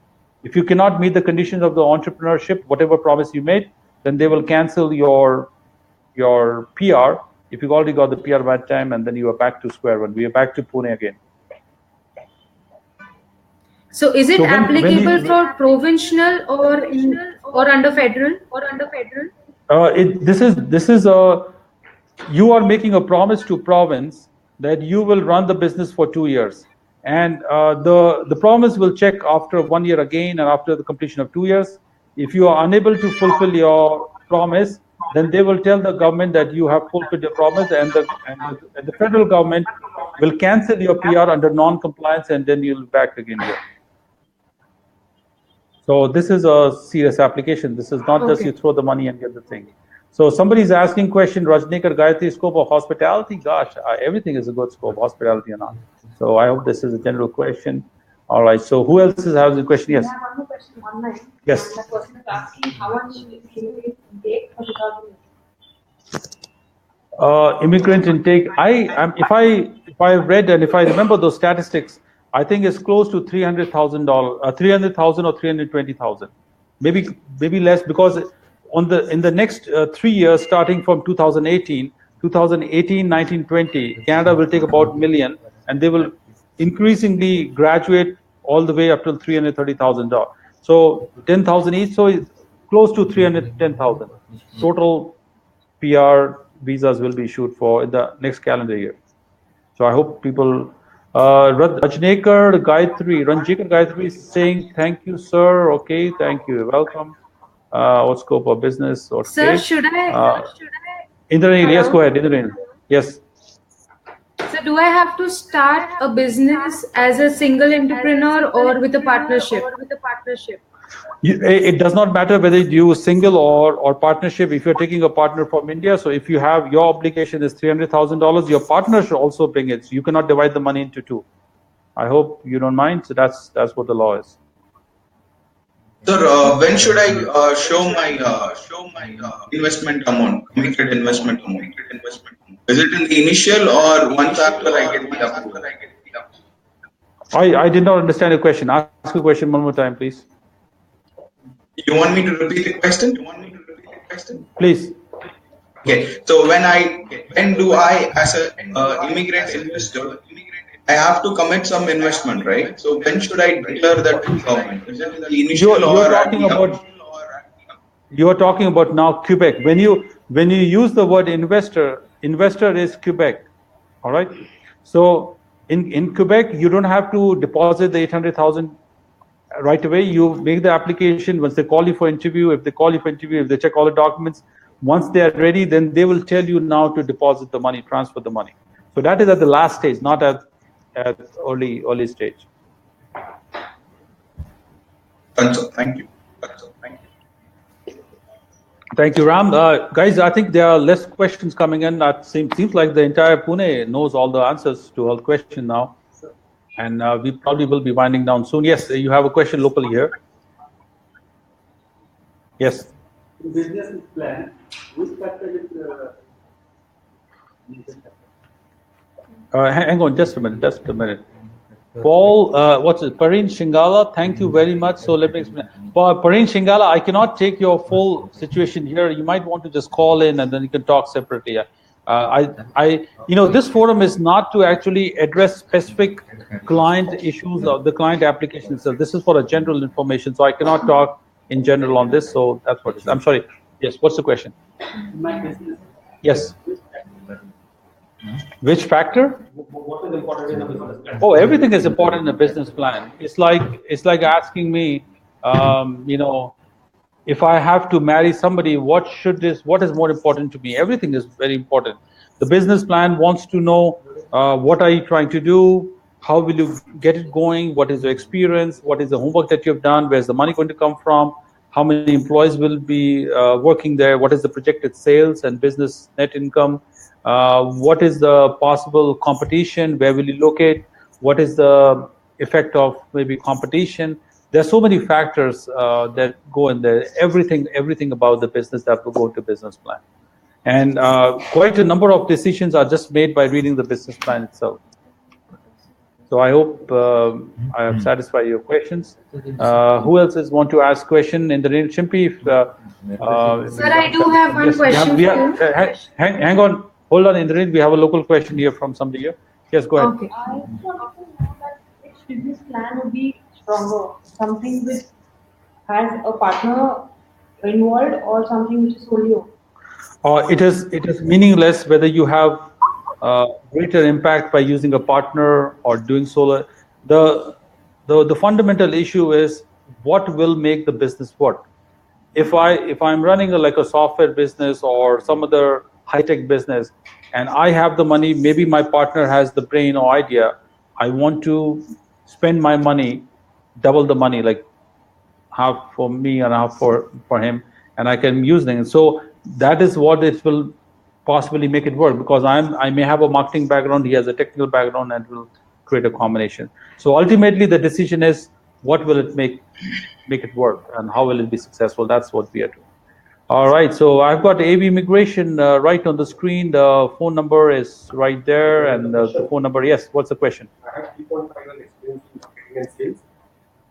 If you cannot meet the conditions of the entrepreneurship, whatever promise you made, then they will cancel your PR. If you've already got the PR by that time, and then you are back to square one. We are back to Pune again. So is it applicable for provincial or under federal? This is you are making a promise to province that you will run the business for 2 years, and the promise will check after 1 year again, and after the completion of 2 years. If you are unable to fulfill your promise, then they will tell the government that you have fulfilled your promise, and the federal government will cancel your PR under non-compliance, and then you'll be back again here. So this is a serious application. This is not just you throw the money and get the thing. So somebody's asking question, Rajnikar Gayatri, scope of hospitality. Gosh, everything is a good scope, hospitality or not. So I hope this is a general question. All right. So who else has a question? Yes. I have one more question online. Yes. The person is asking how much immigrant intake for 2008? Immigrant intake. If I read and if I remember those statistics, I think it's close to $300,000, 300,000 or 320,000, maybe less, because in the next 3 years, starting from 2018, 19, 20, Canada will take about 1 million, and they will increasingly graduate all the way up to $330,000. So 10,000 each, so it's close to 310,000 total PR visas will be issued for in the next calendar year. So I hope people. Rajnikar Gayatri is saying thank you, sir. Okay, thank you. Welcome. What scope of business? Okay. Sir, should I? Indranil, yes, go ahead. Indranil, yes. So do I have to start a business as a single entrepreneur or with a partnership? It does not matter whether you use single or partnership. If you're taking a partner from India, so if you have your obligation is $300,000, your partner should also bring it. So you cannot divide the money into two. I hope you don't mind. So that's what the law is. Sir, when should I show my investment amount, committed investment amount? Is it in the initial or once after I get the approval? I did not understand your question. Ask the question one more time, please. You want me to repeat the question? Please. Okay. So when do I, as a immigrant investor, I have to commit some investment, right? So when should I declare that to the government? Is it in the initial or at the approval? You are talking about now Quebec. When you use the word investor is Quebec. All right. So in Quebec, you don't have to deposit the 800,000 right away. You make the application. Once they call you for interview, if they check all the documents, once they are ready, then they will tell you now to deposit the money, transfer the money. So that is at the last stage, not at early stage. Thank you. Thank you, Ram. Guys, I think there are less questions coming in. That seems like the entire Pune knows all the answers to all the questions now. And we probably will be winding down soon. Yes, you have a question locally here. Yes. In business plan, which factor is hang on just a minute. Paul, what's it? Pareen Shingala, thank you very much. So let me explain. Pareen Shingala, I cannot take your full situation here. You might want to just call in and then you can talk separately. This forum is not to actually address specific client issues or the client application itself. This is for a general information, so I cannot talk in general on this. So that's what it is. I'm sorry. Yes, what's the question? my business? Yes. Which factor? What is important in a business plan? Oh, everything is important in a business plan. It's like asking me, if I have to marry somebody, what is more important to me? Everything is very important. The business plan wants to know what are you trying to do, how will you get it going, what is your experience, what is the homework that you've done, where's the money going to come from, how many employees will be working there, what is the projected sales and business net income, what is the possible competition, where will you locate, what is the effect of maybe competition. There's so many factors that go in there. Everything about the business that will go into business plan, and quite a number of decisions are just made by reading the business plan itself. So I hope I have satisfied your questions. Who else want to ask question in the range? Shimpi, Sir, I do have one question. Hang on, hold on, Indranil. We have a local question here from somebody here. Yes, go ahead. Okay. I just wanted to know that which business plan would be stronger, something which has a partner involved or something which is solely owned? It is meaningless whether you have greater impact by using a partner or doing solo. The fundamental issue is what will make the business work. If I'm running like a software business or some other high-tech business, and I have the money, maybe my partner has the brain or idea, I want to spend my money, double the money, like half for me and half for him, and I can use them. So that is what it will possibly make it work, because I may have a marketing background, he has a technical background, and will create a combination. So ultimately the decision is what will it make it work and how will it be successful. That's what we are doing. All right, so I've got AV Immigration right on the screen. The phone number is right there, and the phone number. Yes, what's the question? I have 3.5 years experience in marketing and sales.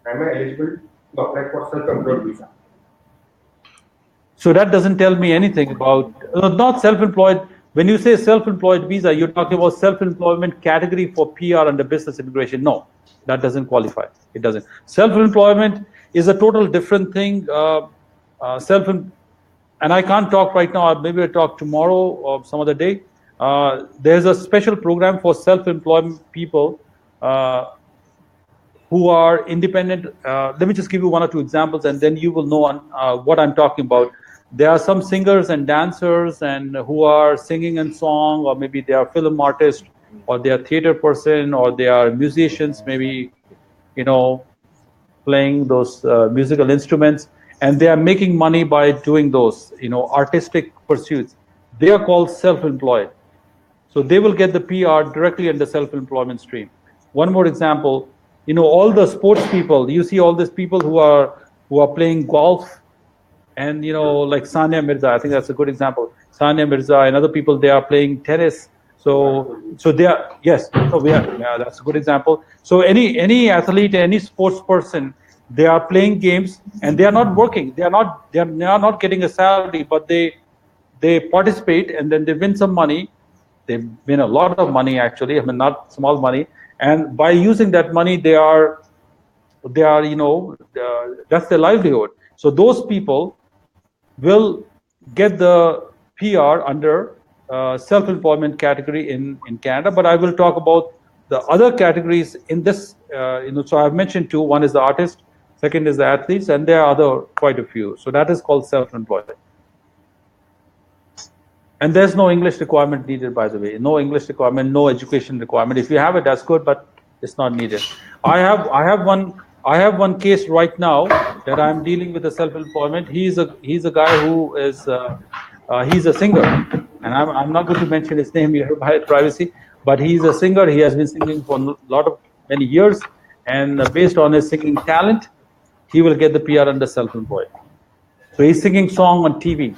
Am I eligible to apply for self-employed visa? So that doesn't tell me anything about not self-employed. When you say self-employed visa, you're talking about self-employment category for PR under business immigration. No, that doesn't qualify. It doesn't. Self-employment is a total different thing. And I can't talk right now. Maybe I'll talk tomorrow or some other day. There's a special program for self-employed people who are independent. Let me just give you one or two examples, and then you will know what I'm talking about. There are some singers and dancers and who are singing and song, or maybe they are film artists, or they are theater person, or they are musicians, maybe, playing those musical instruments, and they are making money by doing those, artistic pursuits. They are called self-employed. So they will get the PR directly under self-employment stream. One more example, all the sports people, you see all these people who are playing golf, and like Sania Mirza, I think that's a good example. Sania Mirza and other people, they are playing tennis. So they are, yes, so yeah, that's a good example. So any athlete, any sports person, they are playing games and they are not working. They are not getting a salary, but they participate and then they win some money. They win a lot of money, actually. I mean, not small money. And by using that money, they are that's their livelihood. So those people will get the PR under self-employment category in Canada. But I will talk about the other categories in this. So I've mentioned two. One is the artist, second is the athletes, and there are quite a few. So that is called self-employed. And there's no English requirement needed, by the way. No English requirement, no education requirement. If you have it, that's good, but it's not needed. I have one case right now that I'm dealing with the self-employment. He's a guy who is he's a singer, and I'm not going to mention his name here by privacy, but he's a singer. He has been singing for many years, and based on his singing talent, he will get the PR under self-employed. So he's singing song on TV,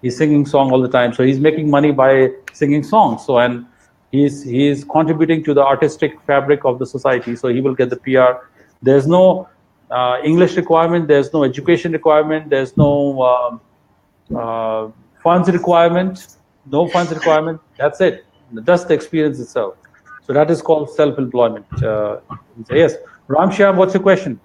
he's singing song all the time. So he's making money by singing songs. So, and he's contributing to the artistic fabric of the society. So he will get the PR. There's no English requirement. There's no education requirement. There's no funds requirement. No funds requirement. That's it. Just the experience itself. So that is called self-employment. Yes, Ramshyam, what's your question?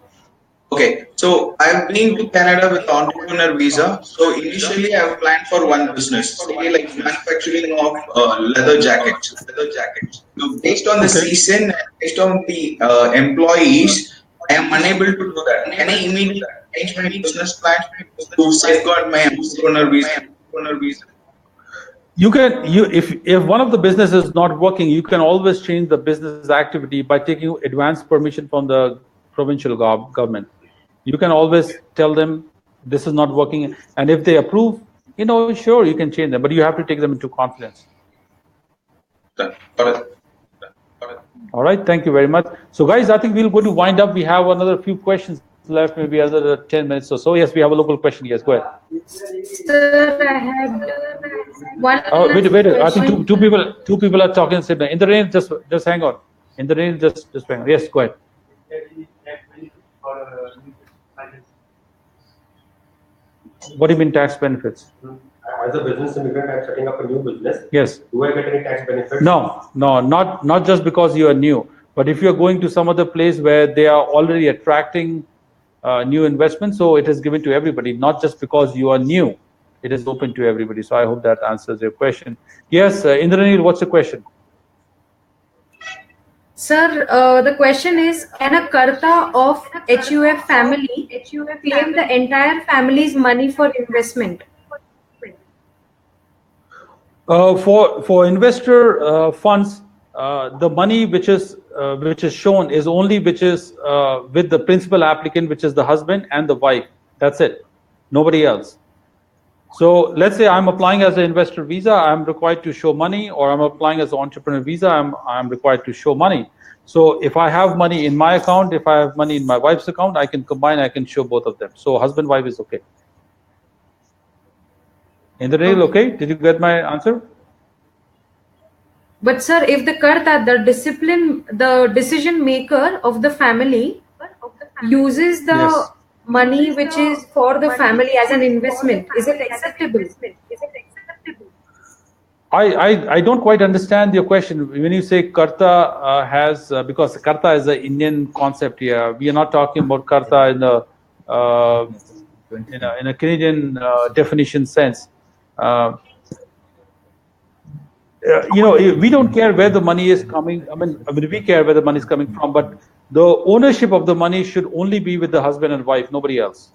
Okay, so I've been to Canada with entrepreneur visa. So initially, I've planned for one business, say like manufacturing of leather jackets. So based on the season and based on the employees, I am unable to do that. Can I immediately change my business plan to safeguard my entrepreneur visa? You can, if one of the businesses is not working, you can always change the business activity by taking advance permission from the provincial government. You can always tell them this is not working, and if they approve, sure, you can change them, but you have to take them into confidence. All right, thank you very much. So guys, I think we're going to wind up. We have another few questions left, maybe another 10 minutes or so. Yes, we have a local question. Yes, go ahead. Sir, I had one. Oh, wait. I think two people are talking. In the rain, just hang on. In the rain, just hang on. Yes, go ahead. What do you mean tax benefits? As a business immigrant, I'm setting up a new business. Yes. Do I get any tax benefits? No, not just because you are new, but if you're going to some other place where they are already attracting new investments, so it is given to everybody, not just because you are new. It is open to everybody. So I hope that answers your question. Yes, Indranil, what's the question? Sir, the question is, can a Karta of HUF family claim the entire family's money for investment? For investor funds, the money which is shown is only with the principal applicant, which is the husband and the wife. That's it. Nobody else. So let's say I'm applying as an investor visa, I'm required to show money, or I'm applying as an entrepreneur visa, I'm required to show money. So if I have money in my account, if I have money in my wife's account, I can combine, I can show both of them. So husband, wife is okay. Indranil, okay? Did you get my answer? But sir, if the Karta, the decision maker of the family uses the money which is for the family as an investment, is it acceptable? I don't quite understand your question. When you say Karta has, because Karta is an Indian concept here, we are not talking about Karta in a Canadian definition sense. We don't care where the money is coming. I mean, we care where the money is coming from, but the ownership of the money should only be with the husband and wife, nobody else.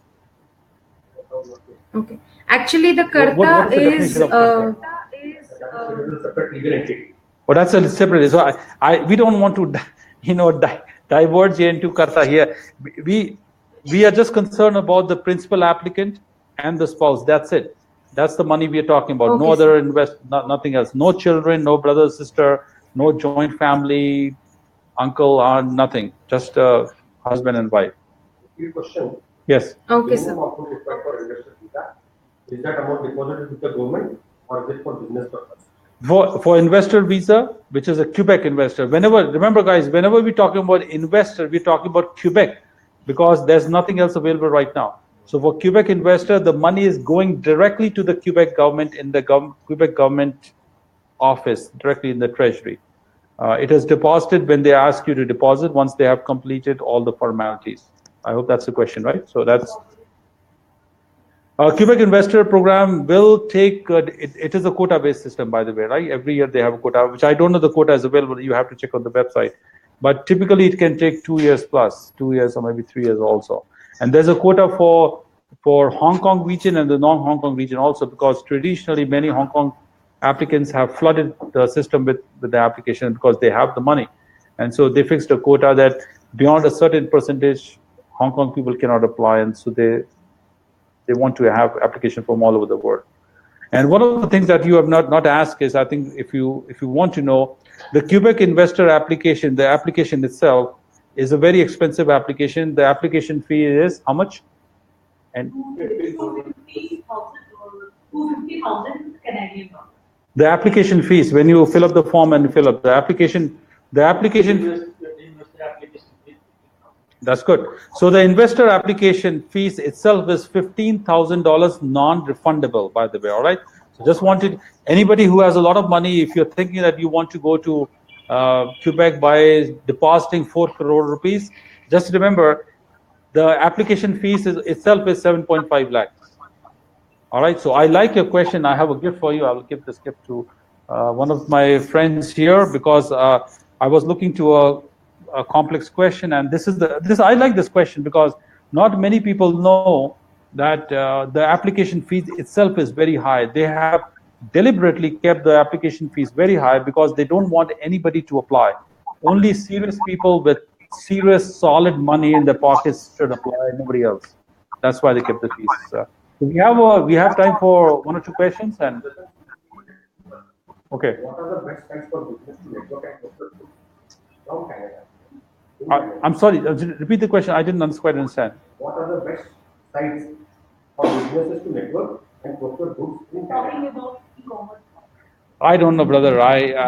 Okay. Actually, the Karta is a separate legal entity. But that's a separate. So we don't want to, diverge into karta here. We are just concerned about the principal applicant and the spouse. That's it. That's the money we are talking about. Okay, No sir. other nothing else. No children, no brother, sister, no joint family, uncle, aunt, nothing. Just husband and wife. Repeat question. Yes. Okay, sir. Minimum amount required for investor visa. Is that amount deposited with the government or is it for business purpose? For investor visa, which is a Quebec investor. Remember guys, whenever we're talking about investor, we're talking about Quebec because there's nothing else available right now. So for Quebec investor, the money is going directly to the Quebec government in the Quebec government office, directly in the treasury. It is deposited when they ask you to deposit once they have completed all the formalities. I hope that's the question, right? So that's Quebec Investor Program will take, it is a quota-based system, by the way, right? Every year they have a quota, which I don't know the quota is available. You have to check on the website. But typically it can take 2 years plus, 2 years or maybe 3 years also. And there's a quota for Hong Kong region and the non-Hong Kong region also, because traditionally many Hong Kong applicants have flooded the system with the application because they have the money. And so they fixed a quota that beyond a certain percentage, Hong Kong people cannot apply. And so they want to have application from all over the world. And one of the things that you have not asked is, I think if you want to know, the Quebec investor application, the application itself is a very expensive application. The application fee is how much? And 250,000 Canadian dollars. the application fees, when you fill up the form and fill up the application. That's good. So the investor application fees itself is $15,000 non-refundable, by the way. All right. So just wanted anybody who has a lot of money, if you're thinking that you want to go to Quebec by depositing 4 crore rupees, just remember the application fees itself is 7.5 lakhs. All right. So I like your question. I have a gift for you. I will give this gift to one of my friends here because I was looking to a complex question, and I like this question because not many people know that the application fees itself is very high. They have deliberately kept the application fees very high because they don't want anybody to apply. Only serious people with serious solid money in their pockets should apply, nobody else. That's why they kept the fees. We have time for 1 or 2 questions, and okay. What are the best sites for business to network and corporate from Canada? I'm sorry, repeat the question. I didn't quite understand. What are the best sites for businesses to network and procure goods in Canada? Talking about e-commerce. I don't know, brother.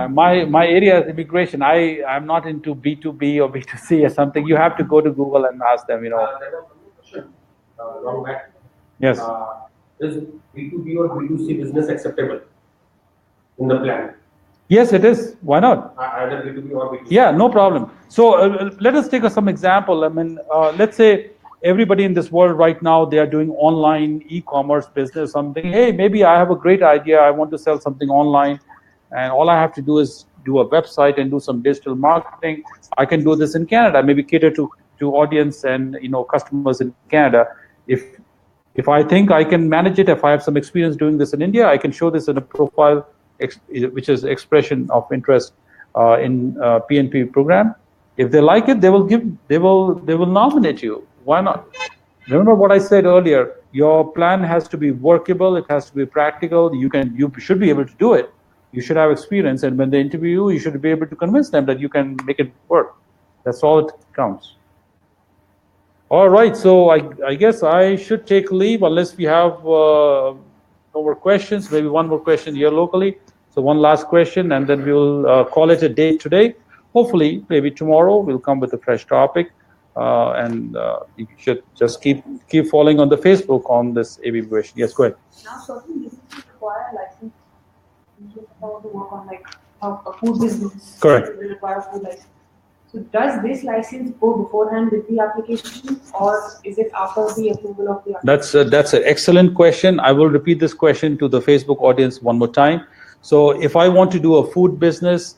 My area is immigration. I'm not into B2B or B2C or something. You have to go to Google and ask them. There was one question long back. Yes. Is B2B or B2C business acceptable in the plan? Yes, it is. Why not? Either B2B or B2C. Yeah, no problem. So let us take some example. I mean, let's say everybody in this world right now, they are doing online e-commerce business, something. Hey, maybe I have a great idea. I want to sell something online, and all I have to do is do a website and do some digital marketing. I can do this in Canada, maybe cater to audience and customers in Canada. If I think I can manage it, if I have some experience doing this in India, I can show this in a profile, which is expression of interest in PNP program. If they like it, they will nominate you. Why not? Remember what I said earlier. Your plan has to be workable. It has to be practical. You should be able to do it. You should have experience, and when they interview you, you should be able to convince them that you can make it work. That's all it counts. All right, so I guess I should take leave unless we have no more questions. Maybe one more question here locally. So one last question, and then we'll call it a day today. Hopefully, maybe tomorrow we'll come with a fresh topic, and you should just keep following on the Facebook on this ABB question. Yes, go ahead. Now, certain businesses require a license. If I want to work on like a food business, correct, it will require a food license. So does this license go beforehand with the application, or is it after the approval of the application? That's an excellent question. I will repeat this question to the Facebook audience one more time. So if I want to do a food business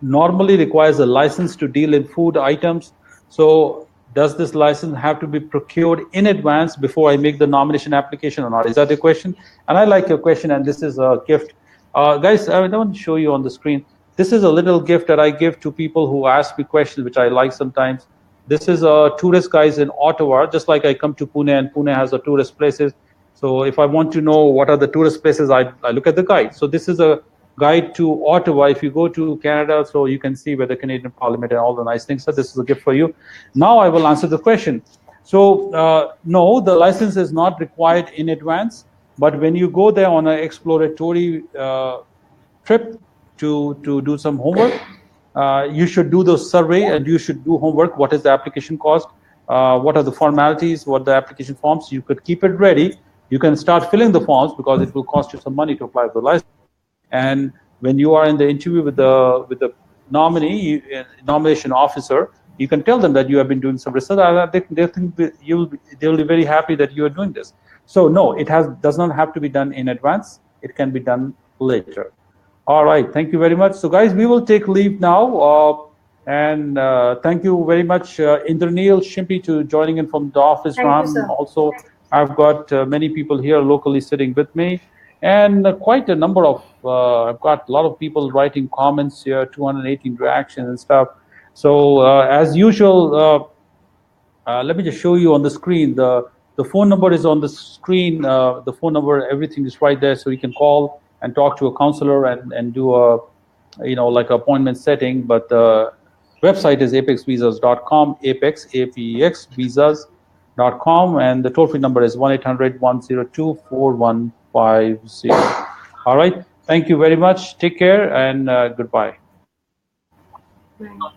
normally requires a license to deal in food items. So does this license have to be procured in advance before I make the nomination application or not? Is that the question? And I like your question, and this is a gift. Guys, I want to show you on the screen. This is a little gift that I give to people who ask me questions, which I like sometimes. This is a tourist guides in Ottawa, just like I come to Pune, and Pune has the tourist places. So if I want to know what are the tourist places, I look at the guide. So this is a guide to Ottawa. If you go to Canada, so you can see where the Canadian Parliament and all the nice things. So this is a gift for you. Now I will answer the question. So no, the license is not required in advance, but when you go there on an exploratory trip to do some homework, you should do the survey and you should do homework. What is the application cost? What are the formalities? What the application forms? You could keep it ready. You can start filling the forms because it will cost you some money to apply for the license. And when you are in the interview with the nominee, nomination officer, you can tell them that you have been doing some research. They think they'll be very happy that you are doing this. So no, it does not have to be done in advance. It can be done later. All right, thank you very much. So guys, we will take leave now. And thank you very much, Indraneel Shimpi, to joining in from the office. Thank you, sir. Also, I've got many people here locally sitting with me, and quite a number of, I've got a lot of people writing comments here, 218 reactions and stuff. So as usual, let me just show you on the screen. The phone number is on the screen. The phone number, everything is right there, so you can call and talk to a counselor and do a, like appointment setting. But the website is apexvisas.com, apex, A-P-E-X, visas.com, and the toll-free number is 1-800-102-4150. All right. Thank you very much. Take care and goodbye. Bye.